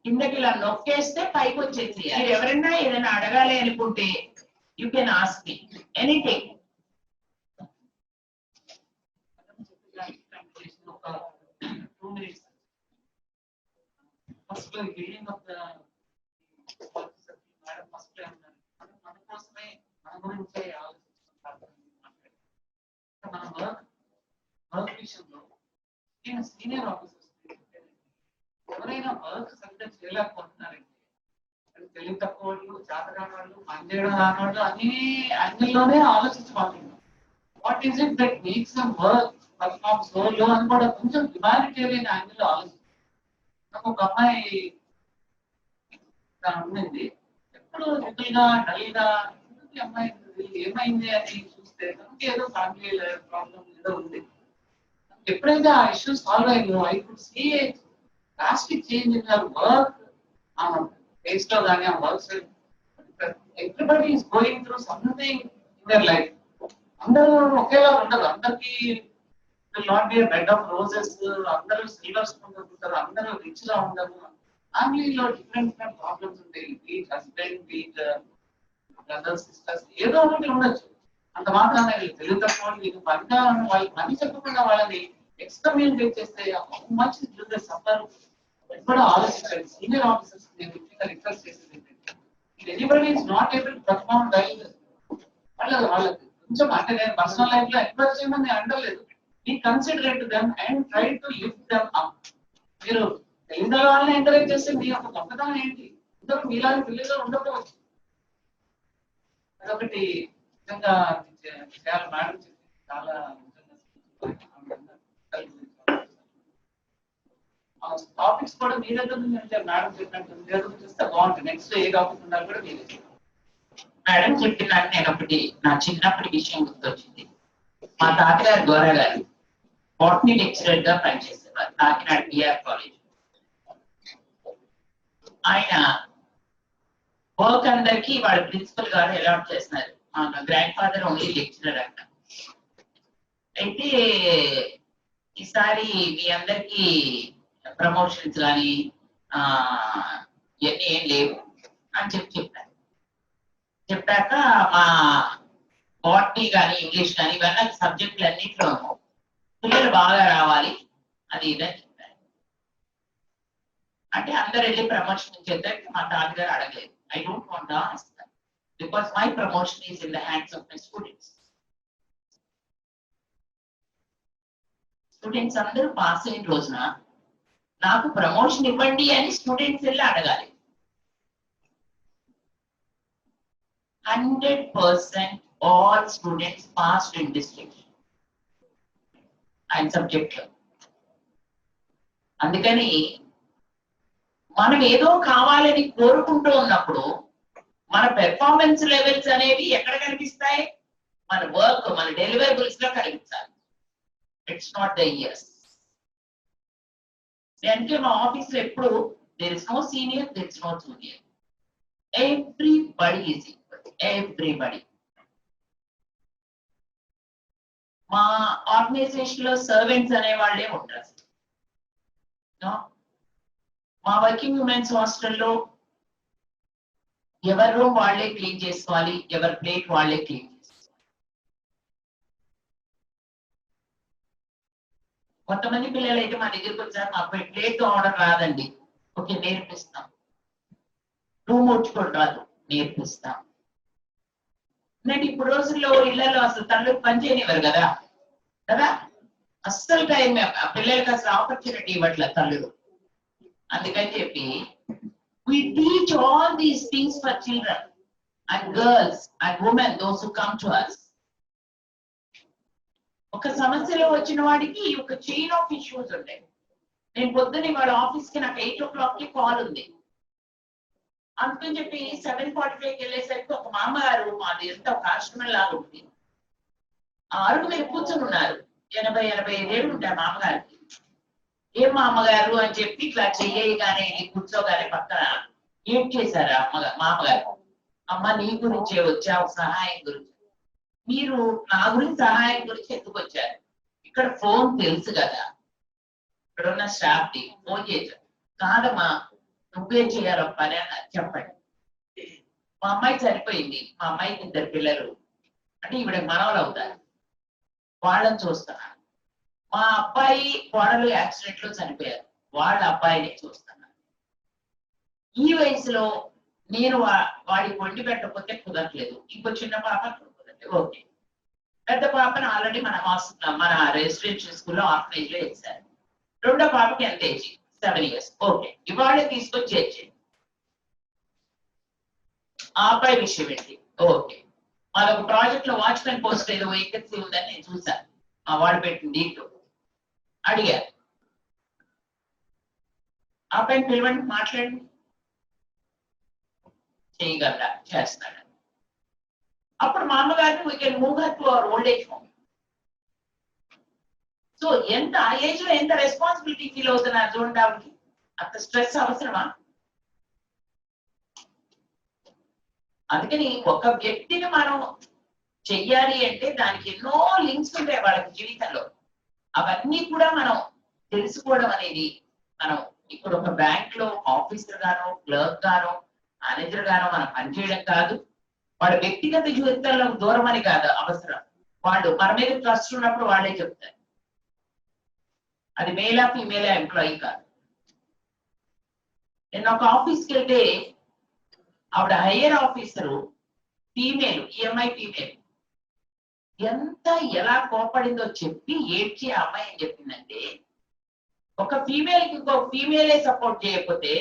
[SPEAKER 2] కిందకి ఇలా నొక్కేస్తే పైకి వచ్చేసి. మీరు ఎవరైనా ఏదైనా అడగాలి అనుకుంటే you can ask me anything.
[SPEAKER 3] First building of the madam first మన కోసమే మన గురించే ఆలోచిస్తున్నారు. మన వర్క్ విషయంలో నేను సీనియర్ ఆఫీసర్స్ ఎవరైనా వర్క్ సరిగ్గా చేయలేకపోతున్నారంటే అది తెలివి తక్కువ వాళ్ళు, జాతకాని వాళ్ళు, పనిచేయడం రాని వాళ్ళు అన్ని యాంగిల్లోనే ఆలోచించబడుతున్నారు. What is it that makes them work perform so low అని కూడా కొంచెం హ్యుమానిటేరియన్ యాంగిల్లో ఆలోచిస్తారు. నాకు ఒక అమ్మాయి ఉండింది, ఎప్పుడు లిటిల్గా డల్గా, అమ్మాయి ఏమైంది అని చూస్తే తనకి ఏదో ఫ్యామిలీ ప్రాబ్లం ఏదో ఉంది. ఎప్పుడైతే ఆ ఇష్యూ సాల్వ్ అయ్యిందో I could see a drastic change in her work, ఆ ఫేస్ లో కానీ ఆ works. Everybody is going through something in their life. అందరూ ఒకేలా ఉండదు, అందరికి will not be a bed of roses. అందరూ సిల్వర్ స్పూన్ దొరుకుతారు, అందరూ రిచ్ గా ఉండరు. ఫ్యామిలీలో డిఫరెంట్ ప్రాబ్లమ్స్ ఉంటాయి. Beat husband, beat brothers, sisters, ఏదో ఒకటి ఉండొచ్చు. అంత మాత్రం తెలుగు తక్కువ మీకు పనిగా వాళ్ళకి పని చెప్పకుండా వాళ్ళని ఎక్స్కమ్యూనికేట్ చేస్తే మంచి సఫర్ కూడా ఆలోచించండి. సీనియర్ ఆఫీసర్స్ నేను రిక్వెస్ట్ చేసేది ఏంటంటే, anybody is not able to perform well, వాళ్ళకి కొంచెం అంటే నేను పర్సనల్ లైఫ్ లో ఎంకరేజ్ చేయమని నేను అంటలేదు. Be considerate to them and try to lift them up. మీరు తెలియని వాళ్ళని ఎంకరేజ్ చేస్తే మీ యొక్క గొప్పతనం ఏంటి? అందరూ మీలాంటి పిల్లలు ఉండకపోవచ్చు. అదొకటి నిజంగా చాలా మేడం చాలా టాపిక్స్ కూడా మీ దగ్గర నుంచి మేడం చెప్పినట్టు మీ దగ్గర చూస్తే బాగుంటుంది. నెక్స్ట్ ఏ టాపిక్ ఉండాలి కూడా మీరు
[SPEAKER 2] మేడం చెప్పినట్టు నేను ఒకటి నా చిన్నప్పటి విషయం గుర్తొచ్చింది. మా తాతగారు గోరా గారు బాటనీ లెక్చరర్ గా పనిచేసేవారు కాకినాడ బిఆర్ కాలేజ్. ఆయన వర్క్ అందరికి వాళ్ళ ప్రిన్సిపల్ గారు అలాట్ చేస్తున్నారు. మా గ్రాండ్ ఫాదర్ ఓన్లీ లెక్చరర్ అంట. అయితే ఈసారి మీ అందరికి ప్రమోషన్స్ కానీ ఇవన్నీ ఏం లేవు అని చెప్పారు. చెప్పాక మా బాటనీ కానీ ఇంగ్లీష్ కానీ ఇవన్నీ సబ్జెక్టులు అన్నింటిలోనూ పిల్లలు బాగా రావాలి అది ఇదని చెప్పారు. అంటే అందరు వెళ్ళి ప్రమోషన్ ఇచ్చేద్దరికి మా తాతగారు అడగలేదు. I don't want to ask because my promotion is in the hands of my students. Students అందరూ పాస్ అయిన రోజున నాకు ప్రమోషన్ ఇవ్వండి అని స్టూడెంట్స్ వెళ్ళి అడగాలి. 100% all students passed in district and subject. అందుకని మనం ఏదో కావాలని కోరుకుంటూ ఉన్నప్పుడు మన పెర్ఫార్మెన్స్ లెవెల్స్ అనేవి ఎక్కడ కనిపిస్తాయి? మన వర్క్, మన డెలివరబుల్స్ లో కనిపించాలి. It's not the years. అంటే మా ఆఫీస్ లో ఎప్పుడు there is no senior, there is no junior, everybody is equal, everybody. మా ఆర్గనైజేషన్ లో సర్వెంట్స్ అనే వాళ్ళే ఉంటారు. మా వర్కింగ్ ఉమెన్స్ హాస్టల్లో ఎవరి రూమ్ వాళ్ళే క్లీన్ చేసుకోవాలి, ఎవరి ప్లేట్ వాళ్ళే క్లీన్ చేసుకోవాలి. కొంతమంది పిల్లలు అయితే మా దగ్గరికి వచ్చారు, మా ప్లేట్ ఆర్డర్ రాదండి, ఓకే నేర్పిస్తాం. రూమ్ ఉడ్చుకోవడం రాదు, నేర్పిస్తాం. ఎందుకంటే ఇప్పుడు రోజుల్లో ఇళ్లలో అసలు తల్లు పని చేయనివ్వరు కదా కదా అస్సలు టైం పిల్లలకి అసలు ఆపర్చునిటీ ఇవ్వట్లేదు తల్లులు. అందుకని చెప్పి we teach all these things for children and girls and women, those who come to us. ఒక సమస్యలో వచ్చిన వాడికి ఒక చైన్ ఆఫ్ ఇష్యూస్ ఉంటాయి. నేను పొద్దున్న వాళ్ళ ఆఫీస్ కి నాకు 8 o'clock కి కాల్ ఉంది. అందుకని చెప్పి 7:45కి వెళ్ళేసరికి ఒక మామగారు మాది ఎంత ఒక ఆశ్రమం లాగా ఉంది. ఆ అరుగు మీద కూర్చొని ఉన్నారు. 80-85 ఏళ్ళు ఉంటాయి మామగారికి. ఏం మామగారు అని చెప్పి ఇట్లా చెయ్యగానే కూర్చోగానే పక్కన ఏం చేశారు మామగారు, అమ్మ నీ గురించే వచ్చా సహాయం గురించి. మీరు నా గురించి సహాయం గురించి ఎందుకు వచ్చారు? ఇక్కడ ఫోన్ తెలుసు కదా, ఇక్కడ ఉన్న స్టాఫ్ ని ఫోన్ చేశారు. కాదమ్మా నువ్వే చేయాలి పని అన్నారు. చెప్పండి. మా అమ్మాయి చనిపోయింది, మా అమ్మాయికి 2 పిల్లలు, అంటే ఈవిడ మనవలు అవుతారు, వాళ్ళని చూస్తున్నారు. మా అబ్బాయి కోడలు యాక్సిడెంట్ లో చనిపోయారు, వాళ్ళ అబ్బాయిని చూస్తున్నారు. ఈ వయసులో నేను వాడికి వండి పెట్టకపోతే కుదరట్లేదు. ఇంకో చిన్న పాప కుదరట్లేదు. ఓకే, పెద్ద పాపను ఆల్రెడీ మన హాస్పిటల్ మన రెసిడెన్షియల్ స్కూల్లో ఆర్ఫనేజ్ లో వేశారు. రెండో పాపకి ఎంత ఏజ్? 7 years. ఓకే, ఇవాళ తీసుకొచ్చి చేర్చండి. ఆ అబ్బాయి విషయం ఏంటి? ఓకే, మాదొక ప్రాజెక్ట్ లో వాచ్మెన్ పోస్ట్ ఏదో వేకెన్సీ ఉందని నేను చూసాను. ఆ వాడు పెట్టిన దీంట్లో అడిగారు, ఆ అబ్బాయిని పిలవండి మాట్లాడండి. చేయగలరా? చేస్తాడు. అప్పుడు మా అమ్మగారిని we can move her to our old age home. So ఎంత ఆ ఏజ్ లో ఎంత రెస్పాన్సిబిలిటీ ఫీల్ అవుతున్నారు చూడండి. ఆవిడకి అంత స్ట్రెస్ అవసరమా? అందుకని ఒక వ్యక్తిని మనం చెయ్యాలి అంటే దానికి ఎన్నో లింక్స్ ఉంటాయి వాళ్ళకి జీవితంలో. అవన్నీ కూడా మనం తెలుసుకోవడం అనేది, మనం ఇప్పుడు ఒక బ్యాంక్ లో ఆఫీసర్ గానో క్లర్క్ గానో మేనేజర్ గానో మనం పనిచేయడం కాదు. వాళ్ళ వ్యక్తిగత జీవితంలో దూరం అని కాదు అవసరం. వాళ్ళు మన మీద ట్రస్ట్ ఉన్నప్పుడు వాళ్ళే చెప్తారు. అది మేలా ఫీమేలా ఎంప్లాయీ కాదు. నేను ఒక ఆఫీస్కి వెళ్తే ఆవిడ higher officer female, EMI female, ఎంత ఎలా కోపడిందో చెప్పి ఏడ్చి ఆ అమ్మాయి ఏం చెప్పిందంటే, ఒక ఫీమేల్ కి ఇంకో ఫీమేలే సపోర్ట్ చేయకపోతే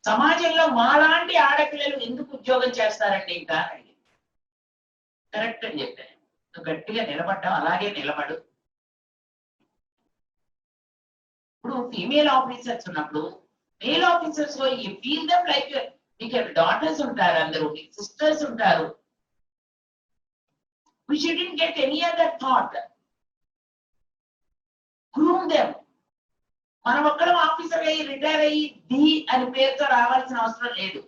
[SPEAKER 2] సమాజంలో మాలాంటి ఆడపిల్లలు ఎందుకు ఉద్యోగం చేస్తారండి ఇంకా అని. కరెక్ట్ అని చెప్పాను. నువ్వు గట్టిగా నిలబడ్డావు, అలాగే నిలబడు. ఇప్పుడు ఫీమేల్ ఆఫీసర్స్ ఉన్నప్పుడు male officers you feel them like మీకు డాటర్స్ ఉంటారు, అందరూ మీకు సిస్టర్స్ ఉంటారు. We shouldn't get any other thought. Groom them. మనం ఒక్కడం ఆఫీసర్ అయ్యి రిటైర్ అయ్యి డి అని పేరుతో రావాల్సిన అవసరం లేదు.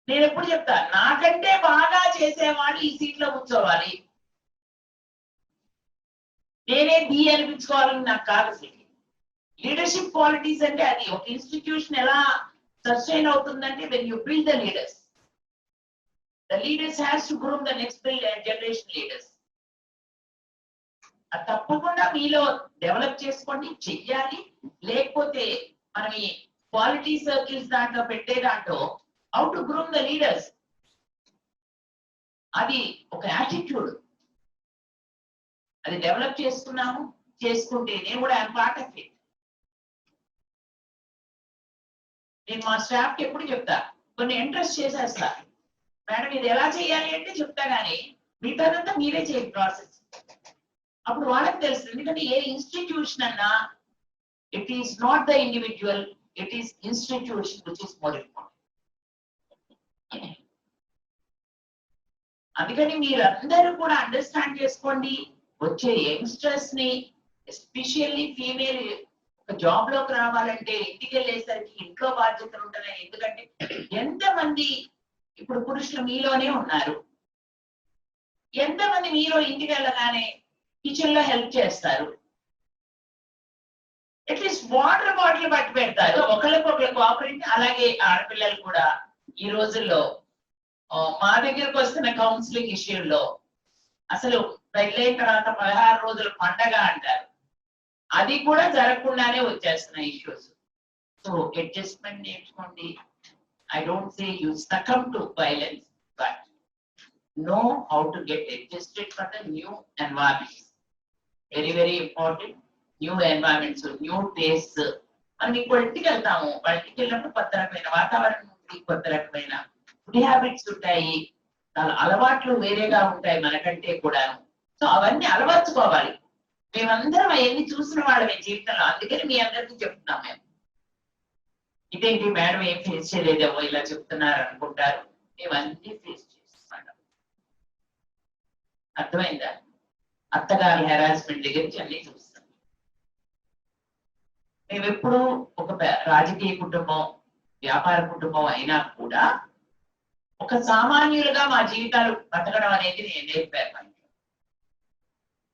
[SPEAKER 2] నేను ఎప్పుడు చెప్తా, నాకంటే బాగా చేసేవాడు ఈ సీట్ లో కూర్చోవాలి, నేనే డి అనిపించుకోవాలని నాకు కాదు. లీడర్షిప్ క్వాలిటీస్ అంటే అది ఒక ఇన్స్టిట్యూషన్ ఎలా సస్టైన్ అవుతుందంటే when you build the leaders. The leaders has to groom the next generation leaders. అది తప్పకుండా మీలో డెవలప్ చేసుకోండి, చెయ్యాలి. లేకపోతే మనం ఈ క్వాలిటీ సర్కిల్స్ దాంట్లో పెట్టే దాంట్లో how to groom the leaders, అది ఒక యాటిట్యూడ్. అది డెవలప్ చేసుకున్నాము, చేసుకుంటే నేను కూడా ఐఎమ్ పార్ట్ ఆఫ్ ఇట్. నేను మా స్టాఫ్ కి ఎప్పుడు చెప్తా, కొన్ని ఇంట్రెస్ట్ చేసేస్తా. మేడం ఇది ఎలా చేయాలి అంటే చెప్తా, కానీ మిగతాదంతా మీరే చేయండి ప్రాసెస్. అప్పుడు వాళ్ళకి తెలుసు. ఎందుకంటే ఏ ఇన్స్టిట్యూషన్ అన్నా it is not the individual, it is institution which is more important. అందుకని మీరందరూ కూడా అండర్స్టాండ్ చేసుకోండి. వచ్చే యంగ్స్టర్స్ ని, ఎస్పెషల్లీ ఫీమేల్ ఒక జాబ్ లోకి రావాలంటే ఇంటికి వెళ్ళేసరికి ఇంట్లో బాధ్యతలు ఉంటున్నాయి. ఎందుకంటే ఎంతమంది ఇప్పుడు పురుషులు మీలోనే ఉన్నారు, ఎంతమంది మీలో ఇంటికి వెళ్ళగానే కిచెన్ లో హెల్ప్ చేస్తారు, అట్లీస్ట్ వాటర్ బాటిల్ పట్టి పెడతారు, ఒకళ్ళకొకళ్ళు కోఆపరేట్. అలాగే ఆడపిల్లలు కూడా ఈ రోజుల్లో మా దగ్గరకు వస్తున్న కౌన్సిలింగ్ ఇష్యూల్లో అసలు పెళ్ళైన తర్వాత 16 రోజుల పండగ అంటారు, అది కూడా జరగకుండానే వచ్చేస్తున్నాయి ఇష్యూస్. సో అడ్జస్ట్మెంట్ నేర్చుకోండి. I don't say you succumb to violence, but know how to get adjusted for the new environments. Very, very important. New environments, new tastes. మనం ఇంకో ఇంటికి వెళ్తాము, వాళ్ళ ఇంటికి వెళ్ళినప్పుడు కొత్త రకమైన వాతావరణం ఉంటుంది, కొత్త రకమైన ఫుడ్ హ్యాబిట్స్ ఉంటాయి, వాళ్ళ అలవాట్లు వేరేగా ఉంటాయి మనకంటే కూడా. సో అవన్నీ అలవర్చుకోవాలి. మేమందరం అవన్నీ చూసిన వాళ్ళమే జీవితంలో, అందుకని మీ అందరికీ చెప్తున్నాం మేము. ఇదేంటి మేడం ఏం ఫేస్ చేయలేదేమో ఇలా చెప్తున్నారు అనుకుంటారు, మేమన్నీ ఫేస్ చేస్తున్నాం. అర్థమైందా? అత్తగారి హెరాస్మెంట్ దగ్గర నుంచి అన్ని చూస్తాం. మేము ఎప్పుడు ఒక రాజకీయ కుటుంబం, వ్యాపార కుటుంబం అయినా కూడా ఒక సామాన్యులుగా మా జీవితాలు బతకడం అనేది నేను నేర్పాను.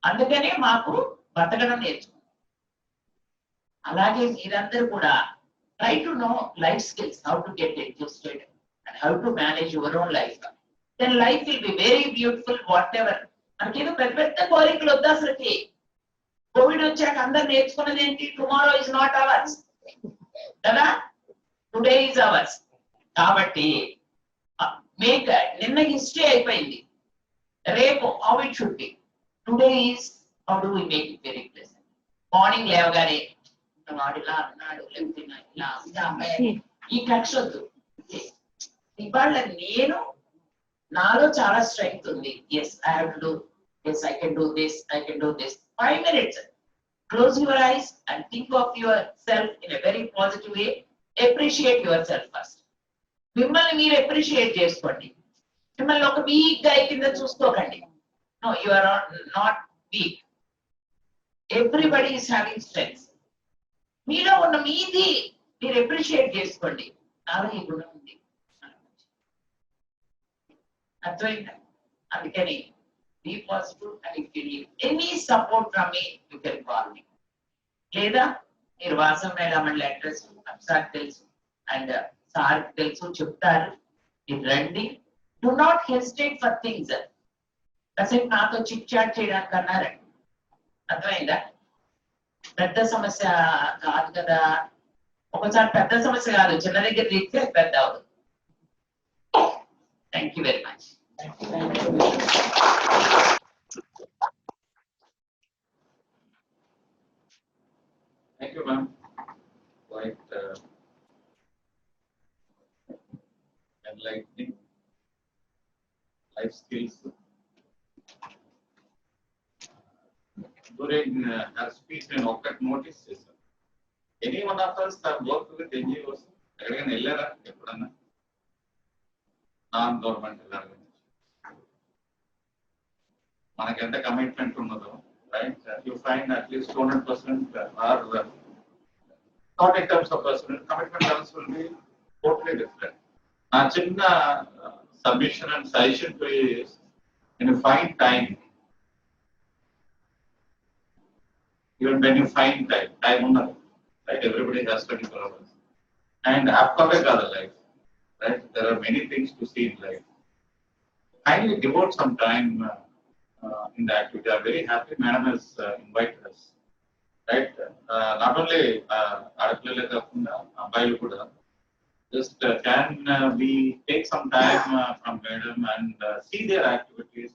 [SPEAKER 2] అందుకనే మాకు బతకడం నేర్చుకున్నాం. అలాగే మీరందరూ కూడా try to know life skills, how to get adjusted and how to manage your own life. Then life will be very beautiful, whatever. మనకేదో పెద్ద పెద్ద కోరికలు వద్దు అసలుకి. కోవిడ్ వచ్చాక అందరు నేర్చుకున్నది ఏంటి? టుమారో ఇస్ నాట్ అవర్స్ కదా, టుడే ఇస్ అవర్స్. కాబట్టి మేక్ నిన్న హిస్టరీ అయిపోయింది, రేపు how it should be, today is how do we make it very pleasant. Morning లేవగానే వాడు ఇలా అన్నాడు, లేకపోతే ఇలా ఈ కక్ష వద్దు. ఇవాళ నేను నాలో చాలా స్ట్రెంగ్త్ ఉంది. Yes I have to do this, I can do this, I can do this. 5 minutes. Close your eyes and think of yourself in a very positive way. Appreciate yourself first. మిమ్మల్ని మీరు appreciate చేసుకోండి. మిమ్మల్ని ఒక weak గా కింద చూసుకోకండి. No, you are not weak. Everybody is having strengths. మీలో ఉన్న మీది మీరు అప్రిషియేట్ చేసుకోండి. నాలో ఈ గుణం ఉంది, అర్థమైందా? అందుకని be positive, and if you need any support from me, you can call me. లేదా మీరు వాసం మేడం లెటర్స్ అబ్సాక్ తెలుసు అండ్ సార్ తెలుసు చెప్తారు, మీరు రండి. Do not hesitate for things. కాసేపు నాతో చిట్ చాట్ చేయడానికి అన్నారండి, అర్థమైందా? పెద్ద సమస్య కాదు కదా, ఒకసారి పెద్ద సమస్య కాదు, చిన్న దగ్గర తీస్తే పెద్ద అవదు. Thank you very much.
[SPEAKER 1] Thank you, ma'am. Quite enlightening life skills. During her speech, నేను ఒక్కటి నోటీస్ చేశాను. Any one of us have worked with NGOs. ఎక్కడికైనా వెళ్ళారా ఎప్పుడన్నా? నాన్ గవర్నమెంట్ ఆర్గనైజేషన్ మనకి ఎంత కమిట్మెంట్ ఉన్నదో, right? You find at least 200% are not in terms of personal commitment levels will be totally different. Na chinna submission and suggestion to is when you find time, even when you find time unnadu, right? Everybody has 24 hours and apkave kada life, right? There are many things to see in life. Kindly devote some time in the activity. I am very happy madam has invited us, right? Not only aadapillale kaakunda abbayilu kuda just can we take some time from madam and see their activities,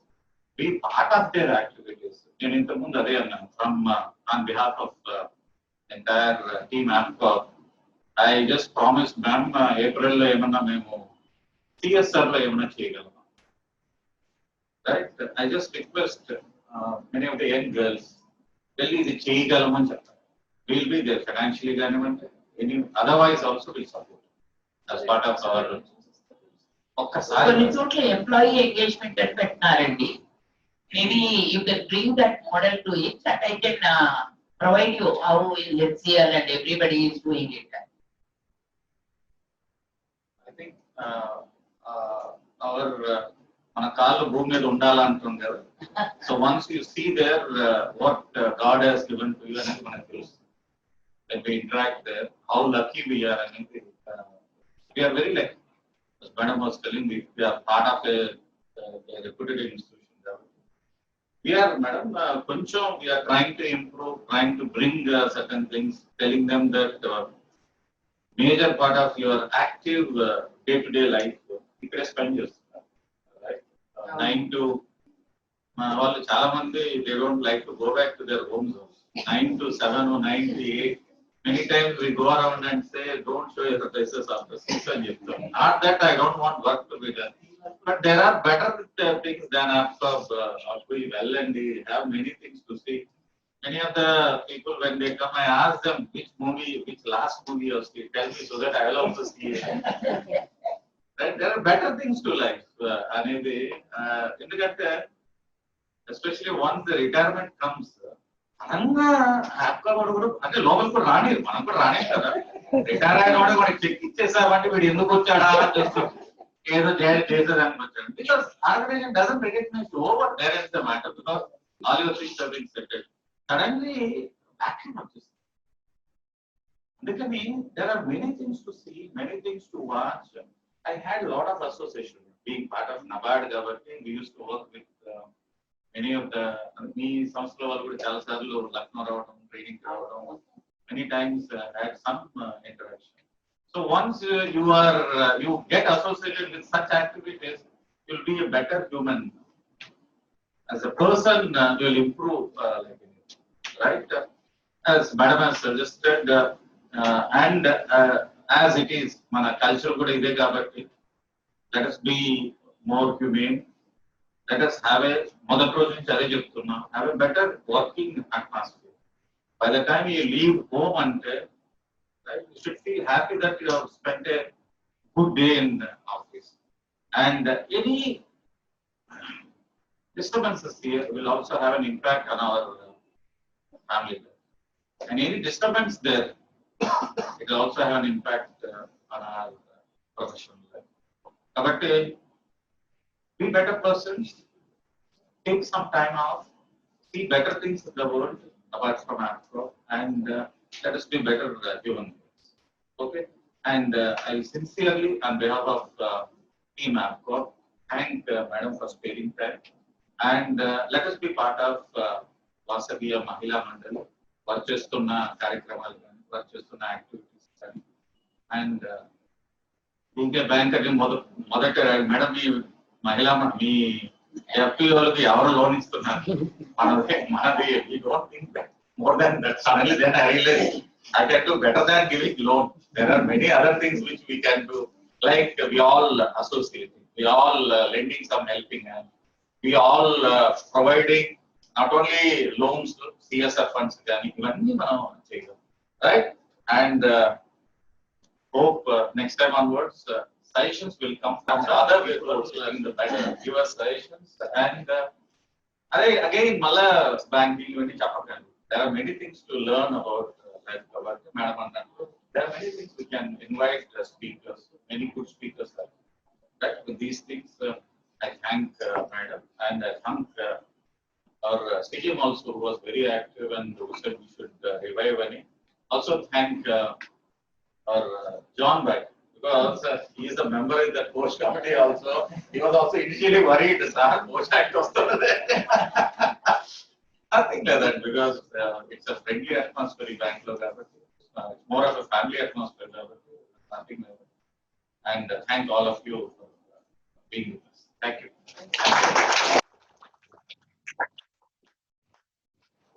[SPEAKER 1] be part of their activities. నేను ఇంతకు ముందు అదే అన్నాను, from on behalf of entire team AMCOG, I just promised ma'am April లో ఏమన్నా మేము CSR లో ఏమన్నా చేయగలం. Right? I just request many of the young girls, well, ఇది చేయగలమని చెప్తారు. We'll be there financially కానివ్వండి, any otherwise also will support as part of our. ఒక్కసారి
[SPEAKER 2] కొన్ని చోట్ల ఎంప్లాయీ ఎంగేజ్మెంట్ అని పెట్టినారండి. Maybe you can bring that model to it that I can provide you how in HCL and everybody is doing it.
[SPEAKER 1] I think our మన కాళ్ళు భూమి మీద ఉండాలంటుంది కదా. So once you see there what God has given to you అనేది మనకు తెలుస్తుంది. When we interact there, how lucky we are అనేది, we are very lucky. As madam was telling me, we are part of a reputed institution. We are, madam, koncham we are trying to improve, trying to bring certain things, telling them that major part of your active day-to-day life ikkade spend chestunaru. 9 to వాళ్ళు చాలా మంది they don't like to go back to their homes. 9 to 7 or 9 to 8. Many times we go around and say, don't show your faces after 6 and చెప్తాం. Not that I don't want work to be done. But there are better things than Apsab well and they have many things to see. Many of the people when they come, I ask them which last movie you see, tell me so that I will also see it. Right? There are better things to life. Anedi, ఎందుకంటే especially once the retirement comes, సడన్గా హ్యాపీగా కూడా అంటే లోపలికి కూడా రానిరు, మనం కూడా రానే కదా. రిటైర్ అయిన వాడు మనకి చెక్ ఇచ్చేసామంటే వీడు ఎందుకు వచ్చాడా జస్ట్ ఏదో చేసేదానికి వచ్చాడు. Because organisation doesn't recognise over there is the matter because all your things have been settled. Suddenly action వచ్చేస్తుంది. అందుకని there are many things to see, many things to watch. I had a lot of association being part of NABARD కాబట్టి we used to work with many of the మీ సంస్థల వాళ్ళు కూడా చాలా సార్లు లక్నో రావడం, training రావడం, many times had some interaction. So once you get associated with such activities, you'll be a better human. As a person, you'll improve, right? As Madam has suggested, and as it is, mana culture kuda ide kabatti, let us be more humane. Let us have a మొదటి రోజు నుంచి అదే చెప్తున్నా, have a better working atmosphere. By the time you leave home ante, right, you should feel happy that you have spent a good day in the office. And any disturbances here will also have an impact on our family life. And any disturbance there, it will also have an impact on our professional life. But be better persons, take some time off, see better things in the world apart from APCO, and let us be better human beings. Okay? And I sincerely, on behalf of Team APCO, thank Madam for sparing time. And let us be part of Vasaviya Mahila Mandali, work చేస్తున్న కార్యక్రమాలు కానీ, work చేస్తున్న activities కానీ. And ఇంకే bank అంటే మొదట madam మీ మహిళా మీ ఎఫ్పిఓలకి ఎవరు లోన్ ఇస్తున్నారు, మనది more than that. Suddenly then I realise I can do better than giving loan. There are many other things which we can do, like we all associating, we all lending some helping hand, we all providing not only loans, CSR funds, ఇవన్నీ మనం చేయగలం, right? And hope next time onwards suggestions will come from the other people also and give us suggestions. And again mala banking ఇవన్నీ చెప్పకండి. There are many things to learn about Madam Anandu. There are many things we can invite speakers, many good speakers are. Right? With these things, I thank Madam, and I thank our CGM also, who was very active and who said we should revive any. Also thank our John Bhai, because he is a member in the coach committee also. He was also initially worried, sir, coach act was nothing like that, because it's a friendly atmosphere in Bangalore. It's more of a family atmosphere, nothing like that. And thank all of you for being with us. Thank you.